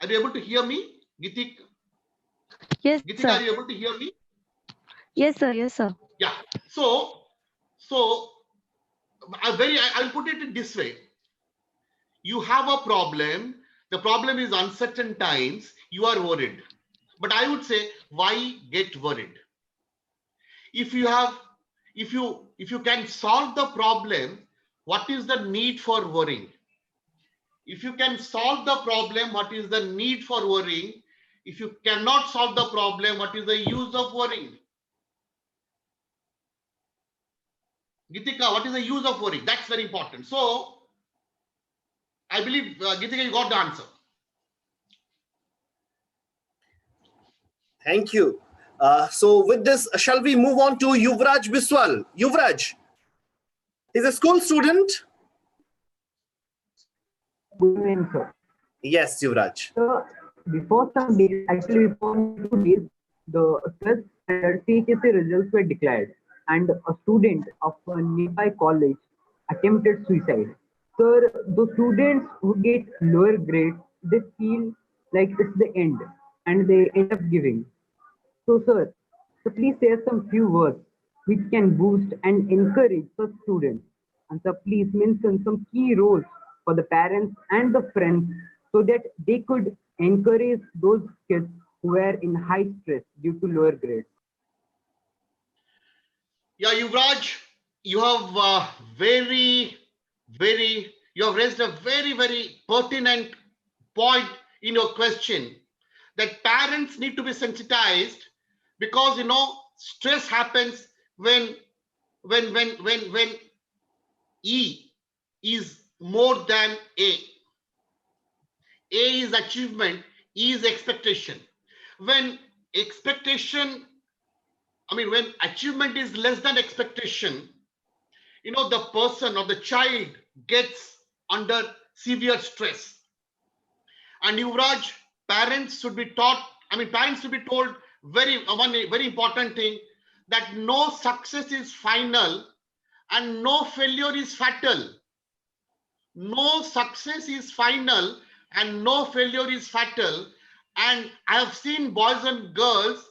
Are you able to hear me? Gitika, Yes, Gitika, are sir. you able to hear me? Yes, sir. Yes, sir. Yeah. So I'll put it in this way. You have a problem. The problem is uncertain times. You are worried. But I would say, why get worried? If you can solve the problem, what is the need for worrying? If you can solve the problem, what is the need for worrying? If you cannot solve the problem, what is the use of worrying? Gitika, what is the use of worrying? That's very important. So, I believe, Gitika, you got the answer. Thank you. So with this, shall we move on to Yuvraj Biswal? Yuvraj, he's a school student. Good evening, sir. Yes, Yuvraj. So, before some days, actually before 2 days, the first CHSC results were declared, and a student of a nearby college attempted suicide. So, the students who get lower grades, they feel like it's the end, and they end up giving. So, sir, so please say some few words which can boost and encourage such students. And sir, please mention some key roles for the parents and the friends so that they could encourage those kids who are in high stress due to lower grades. Yeah, Yuvraj, you have you have raised a very, very pertinent point in your question, that parents need to be sensitized, because stress happens when E is more than A. A is achievement, E is expectation. When achievement is less than expectation, the person or the child gets under severe stress. And Yuvraj, parents should be told one very important thing, that no success is final and no failure is fatal. No success is final and no failure is fatal. And I have seen boys and girls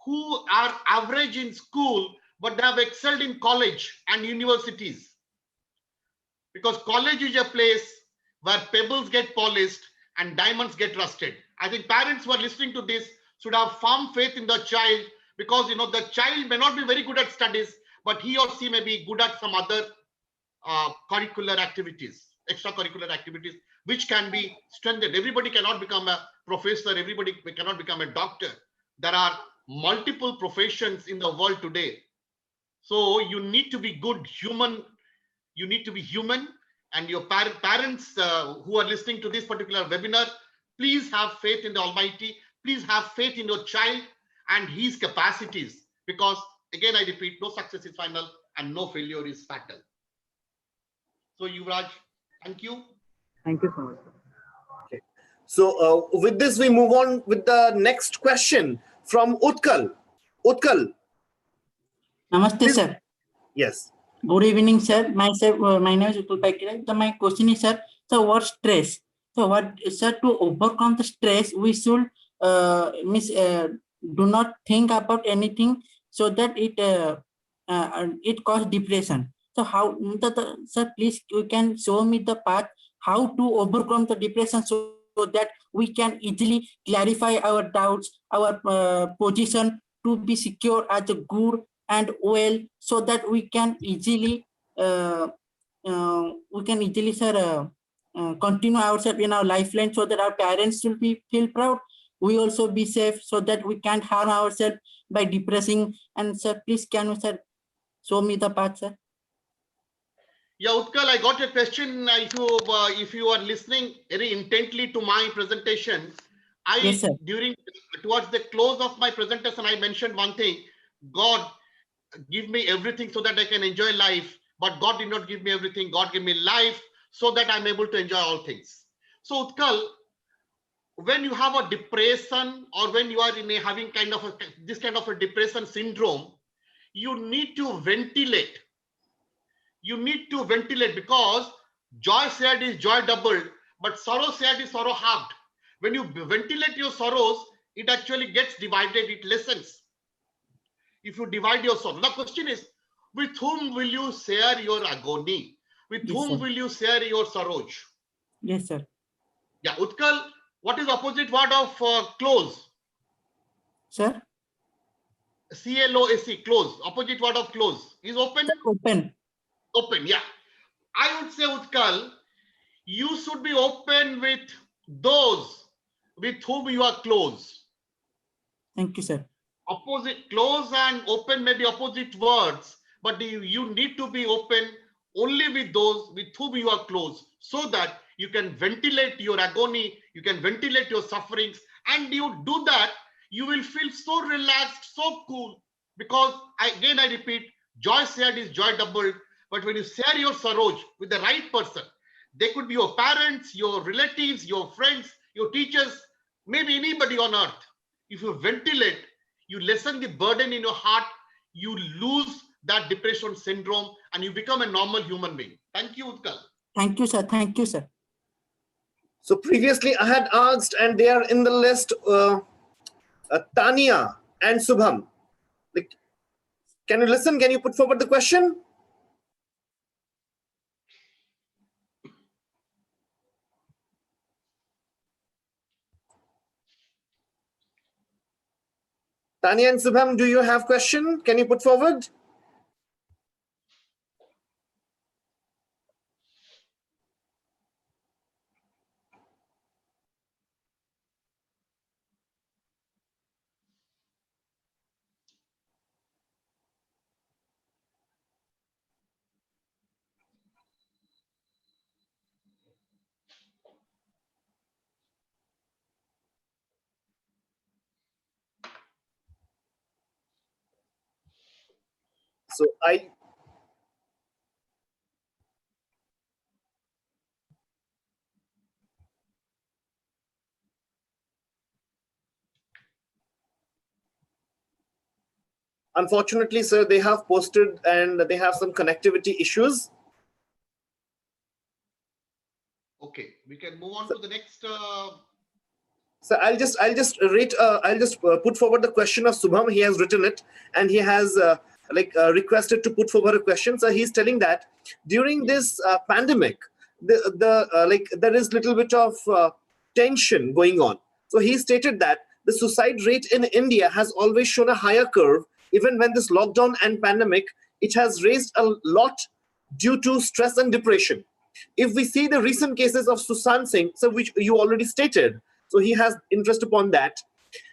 who are average in school, but they have excelled in college and universities. Because college is a place where pebbles get polished and diamonds get rusted. I think parents who are listening to this should have firm faith in the child, because the child may not be very good at studies, but he or she may be good at some other extracurricular activities, which can be strengthened. Everybody cannot become a professor. Everybody cannot become a doctor. There are multiple professions in the world today. So you need to be good human. You need to be human. And your parents who are listening to this particular webinar, please have faith in the Almighty. Please have faith in your child and his capacities. Because again, I repeat, no success is final and no failure is fatal. So Yuvraj, thank you. Thank you so much, sir. Okay. So with this, we move on with the next question from Utkal. Utkal. Namaste, sir. Yes. Good evening, sir. My name is Utul Paikira. So my question is, sir, so what stress? So what, sir, to overcome the stress, we should do not think about anything so that it cause depression. So how, sir, please you can show me the path how to overcome the depression so that we can easily clarify our doubts, our position to be secure as a good and well, so that uh, we can easily, sir, continue ourselves in our lifeline, so that our parents will be feel proud. We also be safe, so that we can't harm ourselves by depressing. And sir, please can you, sir, show me the path, sir? Yeah, Utkal, I got your question. If you are listening very intently to my presentation, Yes, sir. Towards the close of my presentation, I mentioned one thing: God, give me everything so that I can enjoy life. But God did not give me everything. God gave me life so that I'm able to enjoy all things. So, Utkal, when you have a depression, or when you are having this kind of a depression syndrome, you need to ventilate. You need to ventilate, because joy shared is joy doubled, but sorrow shared is sorrow halved. When you ventilate your sorrows, it actually gets divided, it lessens. If you divide your sorrow, the question is, with whom will you share your agony? With Yes, whom sir. will you share your sorrow? Yes, sir. Yeah, Utkal, what is opposite word of close? Sir? CLOSE, close. Opposite word of close is open. Sir, open. Open, yeah. I would say, Utkal, you should be open with those with whom you are close. Thank you, sir. Opposite, close and open may be opposite words, but you need to be open only with those with whom you are close, so that you can ventilate your agony, you can ventilate your sufferings, and you do that, you will feel so relaxed, so cool. Because I repeat, joy shared is joy doubled. But when you share your sorrows with the right person, they could be your parents, your relatives, your friends, your teachers, maybe anybody on earth. If you ventilate, you lessen the burden in your heart, you lose that depression syndrome, and you become a normal human being. Thank you, Utkal. Thank you, sir. Thank you, sir. So previously I had asked, and they are in the list, Tania and Subham. Like, can you listen? Can you put forward the question? Tanya and Subham, do you have question? Can you put forward? So unfortunately, sir, they have posted and they have some connectivity issues. Okay, we can move on to the next. So I'll just put forward the question of Subham. He has written it, and he has requested to put forward a question. So he's telling that during this pandemic, there is little bit of tension going on. So he stated that the suicide rate in India has always shown a higher curve. Even when this lockdown and pandemic, it has raised a lot due to stress and depression. If we see the recent cases of Sushant Singh, so which you already stated, so he has interest upon that.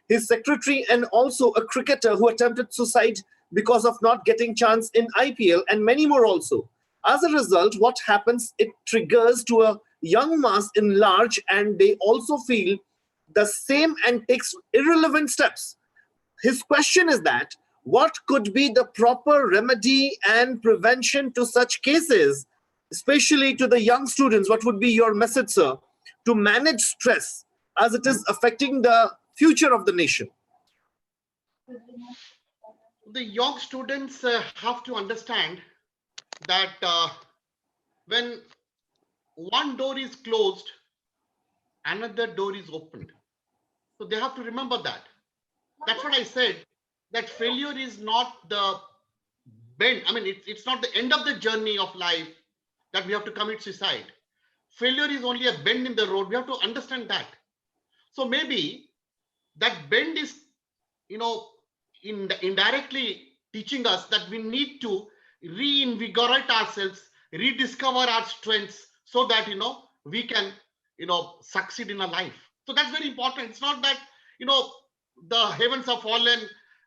His secretary and also a cricketer who attempted suicide because of not getting chance in IPL, and many more also. As a result, what happens, it triggers to a young mass in large, and they also feel the same and takes irrelevant steps. His question is that what could be the proper remedy and prevention to such cases, especially to the young students? What would be your message, sir, to manage stress as it is affecting the future of the nation? The young students have to understand that when one door is closed, another door is opened. So they have to remember that. That's what I said, that failure is not the bend. I mean, it's not the end of the journey of life that we have to commit suicide. Failure is only a bend in the road. We have to understand that. So maybe that bend is, indirectly teaching us that we need to reinvigorate ourselves, rediscover our strengths so that, we can, succeed in our life. So that's very important. It's not that, the heavens are fallen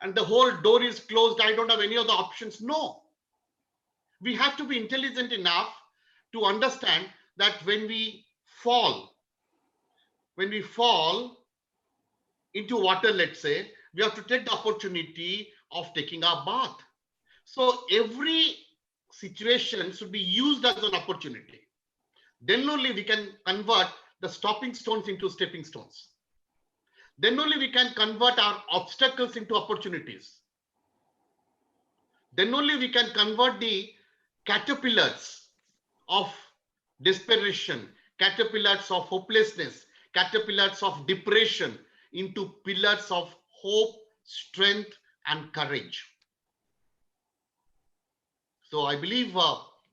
and the whole door is closed. I don't have any other options. No, we have to be intelligent enough to understand that when we fall into water, let's say, we have to take the opportunity of taking our bath. So every situation should be used as an opportunity. Then only we can convert the stopping stones into stepping stones. Then only we can convert our obstacles into opportunities. Then only we can convert the caterpillars of desperation, caterpillars of hopelessness, caterpillars of depression into pillars of hope, strength, and courage. So I believe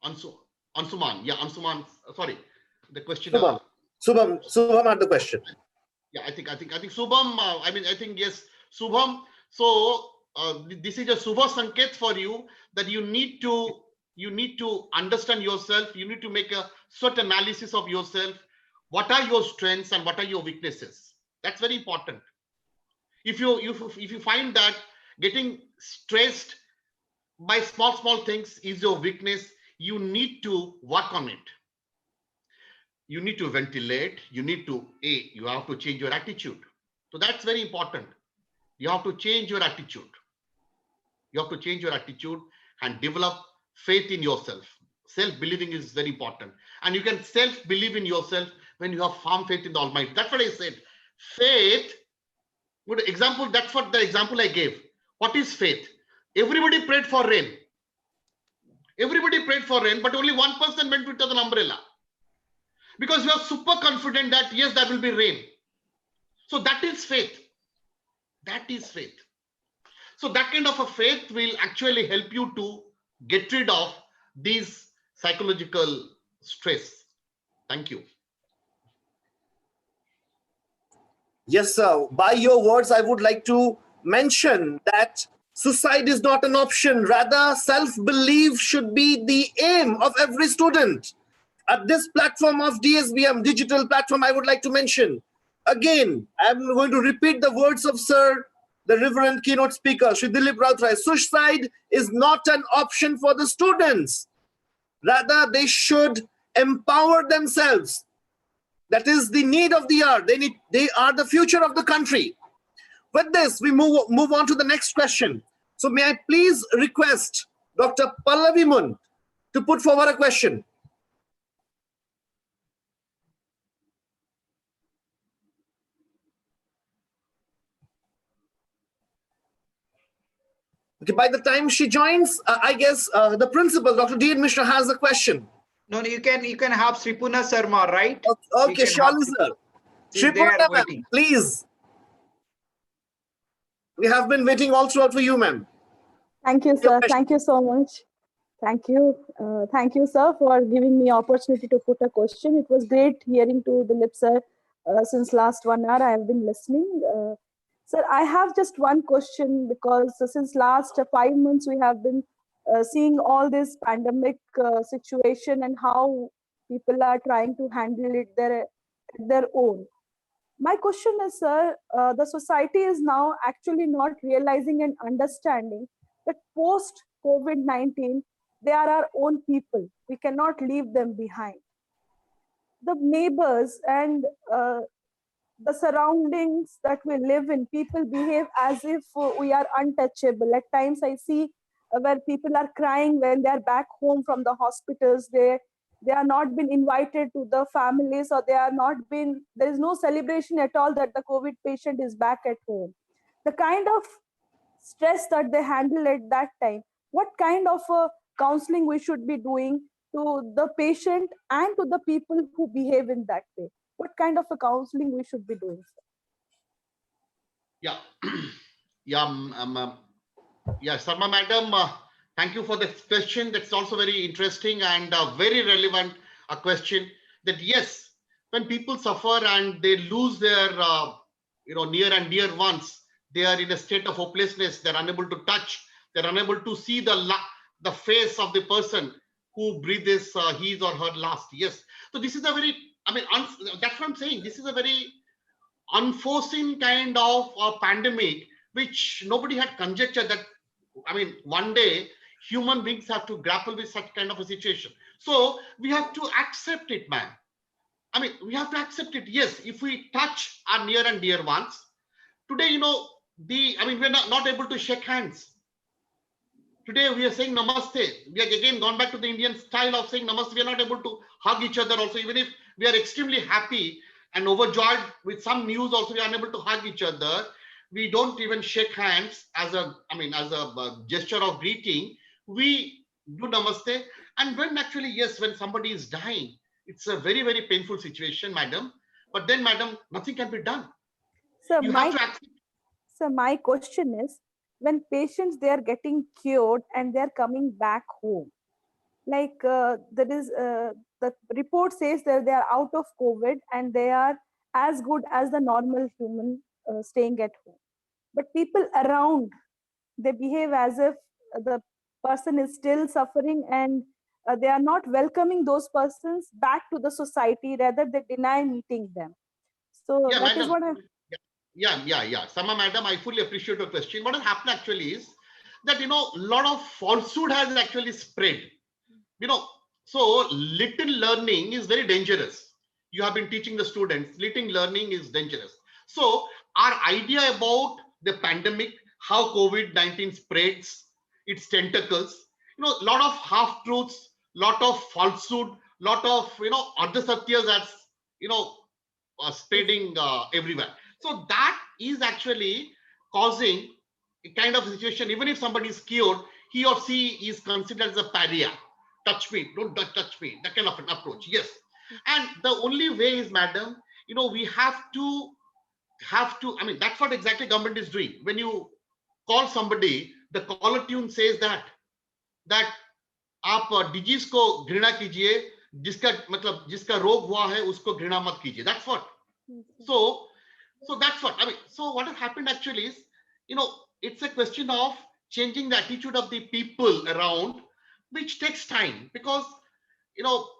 Ansuman, sorry, the question. Subham had the question. Yeah, I think Subham. I think yes, Subham. So this is a Subha Sanket for you, that you need to understand yourself. You need to make a certain analysis of yourself. What are your strengths and what are your weaknesses? That's very important. If you find that getting stressed by small things is your weakness, you need to work on it. You need to ventilate. You have to change your attitude. So that's very important. You have to change your attitude. You have to change your attitude and develop faith in yourself. Self-believing is very important. And you can self-believe in yourself when you have firm faith in the Almighty. That's what I said. Faith, good example, that's what the example I gave. What is faith? Everybody prayed for rain. Everybody prayed for rain, but only one person went with an umbrella. Because you are super confident that, yes, there will be rain. So that is faith. That is faith. So that kind of a faith will actually help you to get rid of these psychological stress. Thank you. Yes, sir. By your words, I would like to mention that suicide is not an option. Rather, self-belief should be the aim of every student. At this platform of DSBM, digital platform, I would like to mention, again, I'm going to repeat the words of Sir, the Reverend keynote speaker, Shri Dilip Rautrai. Suicide is not an option for the students. Rather, they should empower themselves. That is the need of the hour. They are the future of the country. With this, we move on to the next question. So may I please request Dr. Pallavi Mun to put forward a question. Okay, by the time she joins, I guess the principal, Dr. D.A.V. Mishra, has a question. No, you can have Sripuna Sharma, right? Okay, surely, sir. Sripuna, ma'am, please. We have been waiting all throughout for you, ma'am. Thank you, sir. Thank you so much. Thank you. Thank you, sir, for giving me opportunity to put a question. It was great hearing to Dilip, sir. Since last 1 hour, I have been listening. Sir, I have just one question, because since last 5 months, we have been seeing all this pandemic situation and how people are trying to handle it their own. My question is, sir, the society is now actually not realizing and understanding that post COVID-19, they are our own people. We cannot leave them behind. The neighbors and the surroundings that we live in, people behave as if we are untouchable. At times I see where people are crying when they are back home from the hospitals. They are not been invited to the families, or there is no celebration at all that the COVID patient is back at home. The kind of stress that they handle at that time, what kind of counseling we should be doing to the patient and to the people who behave in that way? What kind of a counseling we should be doing, sir? Yeah, yeah, yeah, Sarma madam, thank you for this question. That's also very interesting and very relevant a question. That yes, when people suffer and they lose their near and dear ones, they are in a state of hopelessness. They're unable to touch. They're unable to see the face of the person who breathes his or her last. Yes. So this is a very, I mean, that's what I'm saying. This is a very unforeseen kind of pandemic, which nobody had conjectured that, I mean, one day human beings have to grapple with such kind of a situation. So we have to accept it, man. I mean, we have to accept it. Yes, if we touch our near and dear ones, today, I mean, we're not able to shake hands. Today we are saying namaste. We have again gone back to the Indian style of saying namaste. We are not able to hug each other also, even if we are extremely happy and overjoyed with some news also, we are unable to hug each other. We don't even shake hands as a gesture of greeting. We do namaste. And when actually, yes, when somebody is dying, it's a very, very painful situation, madam. But then, madam, nothing can be done. So You have to accept. So my question is, when patients, they are getting cured and they are coming back home, like there is the report says that they are out of COVID and they are as good as the normal human staying at home, but people around, they behave as if the person is still suffering, and they are not welcoming those persons back to the society, rather they deny meeting them. So Yeah, that is madam. what I... Yeah. Sama madam, I fully appreciate your question. What has happened actually is that, a lot of falsehood has actually spread. So little learning is very dangerous. You have been teaching the students, little learning is dangerous. So our idea about the pandemic, how COVID-19 spreads its tentacles, a lot of half truths, lot of falsehood, lot of, other satyas that's, spreading everywhere. So that is actually causing a kind of situation. Even if somebody is cured, he or she is considered as a pariah. Touch me, don't touch me, that kind of an approach. Yes. And the only way is, madam, we have to, I mean, that's what exactly government is doing. When you call somebody, the caller tune says that आप disease को घृणा कीजिए, जिसका रोग हुआ है उसको घृणा मत कीजिए. That's what. So that's what I mean. So what has happened actually is, it's a question of changing the attitude of the people around, which takes time, because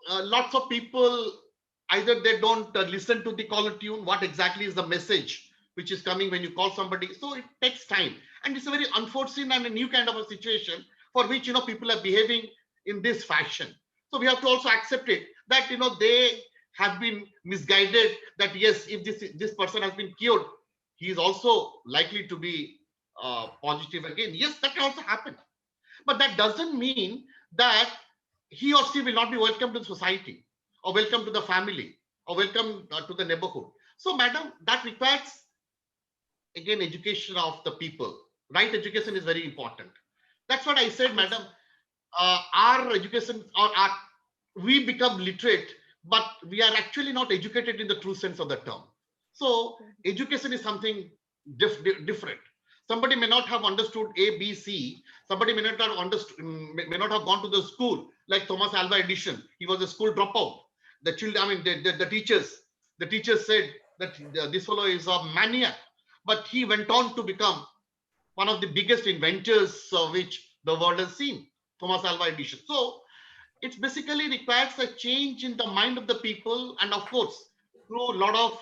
lots of people, either they don't listen to the caller tune, what exactly is the message which is coming when you call somebody. So it takes time, and it's a very unforeseen and a new kind of a situation for which people are behaving in this fashion. So we have to also accept it, that they have been misguided, that yes, if this person has been cured, he is also likely to be positive again. Yes, that can also happen, but that doesn't mean that he or she will not be welcome to the society, or welcome to the family, or welcome to the neighborhood. So madam, that requires again education of the people. Right education is very important. That's what I said, madam. Our education, or we become literate, but we are actually not educated in the true sense of the term. So education is something different. Somebody may not have understood A, B, C. Somebody may not have understood, may not have gone to the school, like Thomas Alva Edison. He was a school dropout. The children, I mean, the teachers said that this fellow is a maniac, but he went on to become one of the biggest inventors which the world has seen, Thomas Alva Edison. So it basically requires a change in the mind of the people, and of course, through a lot of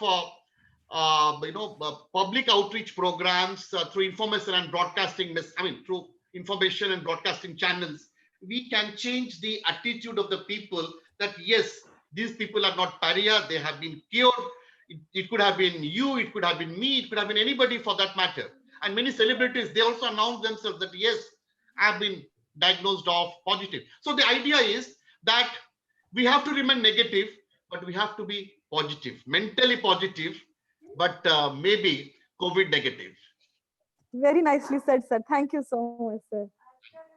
public outreach programs, through information and broadcasting, through information and broadcasting channels, we can change the attitude of the people that yes, these people are not pariah, they have been cured. It could have been you, it could have been me, it could have been anybody for that matter. And many celebrities, they also announce themselves that yes, I have been diagnosed of positive. So the idea is that we have to remain negative, but we have to be positive, mentally positive, but maybe COVID negative. Very nicely said, sir. Thank you so much, sir.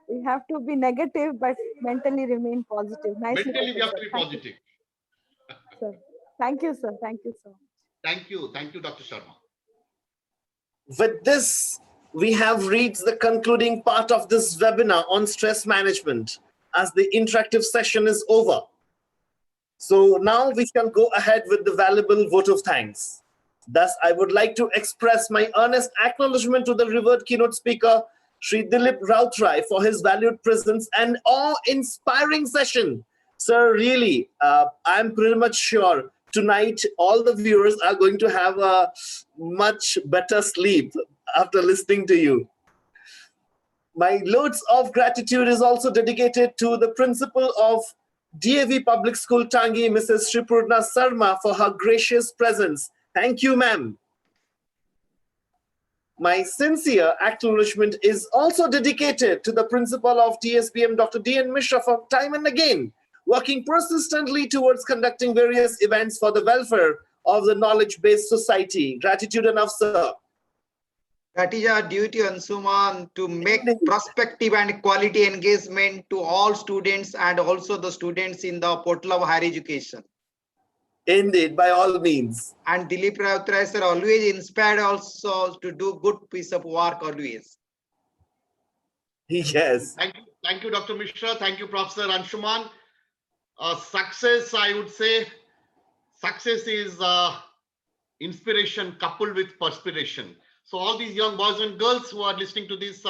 We have to be negative, but mentally remain positive. Nicely Mentally, we put, have sir. to be Thank you, positive. sir. Thank you, sir. Thank you so much. Thank you. Thank you, Dr. Sharma. With this, we have reached the concluding part of this webinar on stress management as the interactive session is over. So now we shall go ahead with the valuable vote of thanks. Thus, I would like to express my earnest acknowledgement to the revered keynote speaker, Sri Dilip Rautrai, for his valued presence and awe-inspiring session. Sir, really, I'm pretty much sure tonight all the viewers are going to have a much better sleep after listening to you. My loads of gratitude is also dedicated to the principal of D.A.V. Public School Tangi, Mrs. Shripurna Sarma, for her gracious presence. Thank you, ma'am. My sincere acknowledgement is also dedicated to the principal of DSBM, Dr. D.N. Mishra, for time and again working persistently towards conducting various events for the welfare of the knowledge-based society. Gratitude enough, sir. That is our duty, Ansuman, to make prospective and quality engagement to all students and also the students in the portal of higher education. Indeed, by all means. And Dilip Rautrai sir always inspired also to do good piece of work always. Yes. Thank you, Dr. Mishra. Thank you, Professor Anshuman. Success, I would say, success is inspiration coupled with perspiration. So all these young boys and girls who are listening to this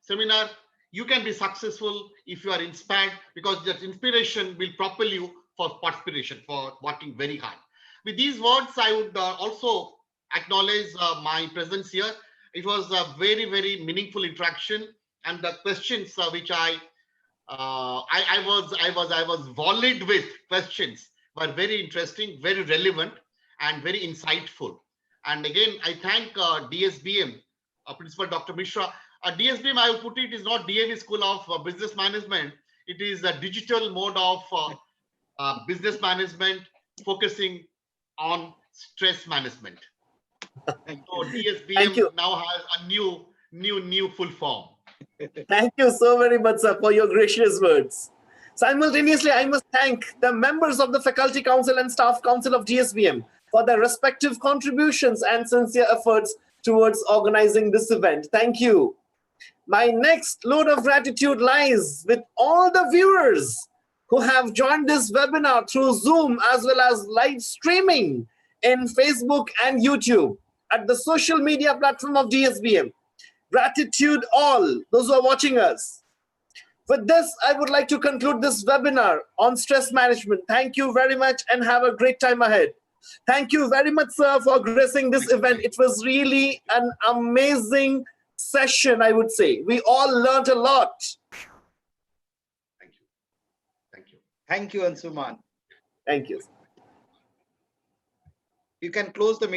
seminar, you can be successful if you are inspired, because that inspiration will propel you for perspiration, for working very hard. With these words, I would also acknowledge my presence here. It was a very, very meaningful interaction, and the questions which I was volleyed with questions were very interesting, very relevant, and very insightful. And again, I thank DSBM, Principal Dr. Mishra. DSBM, I will put it, is not D.A.V. School of Business Management. It is a digital mode of business management focusing on stress management. So DSBM now has a new full form. Thank you so very much, sir, for your gracious words. Simultaneously, I must thank the members of the Faculty Council and Staff Council of DSBM for their respective contributions and sincere efforts towards organizing this event. Thank you. My next load of gratitude lies with all the viewers who have joined this webinar through Zoom as well as live streaming in Facebook and YouTube at the social media platform of DSBM. Gratitude all those who are watching us. With this, I would like to conclude this webinar on stress management. Thank you very much and have a great time ahead. Thank you very much, sir, for gracing this event. It was really an amazing session, I would say. We all learned a lot. Thank you. Thank you. Thank you, Ansuman. Thank you. You can close the meeting.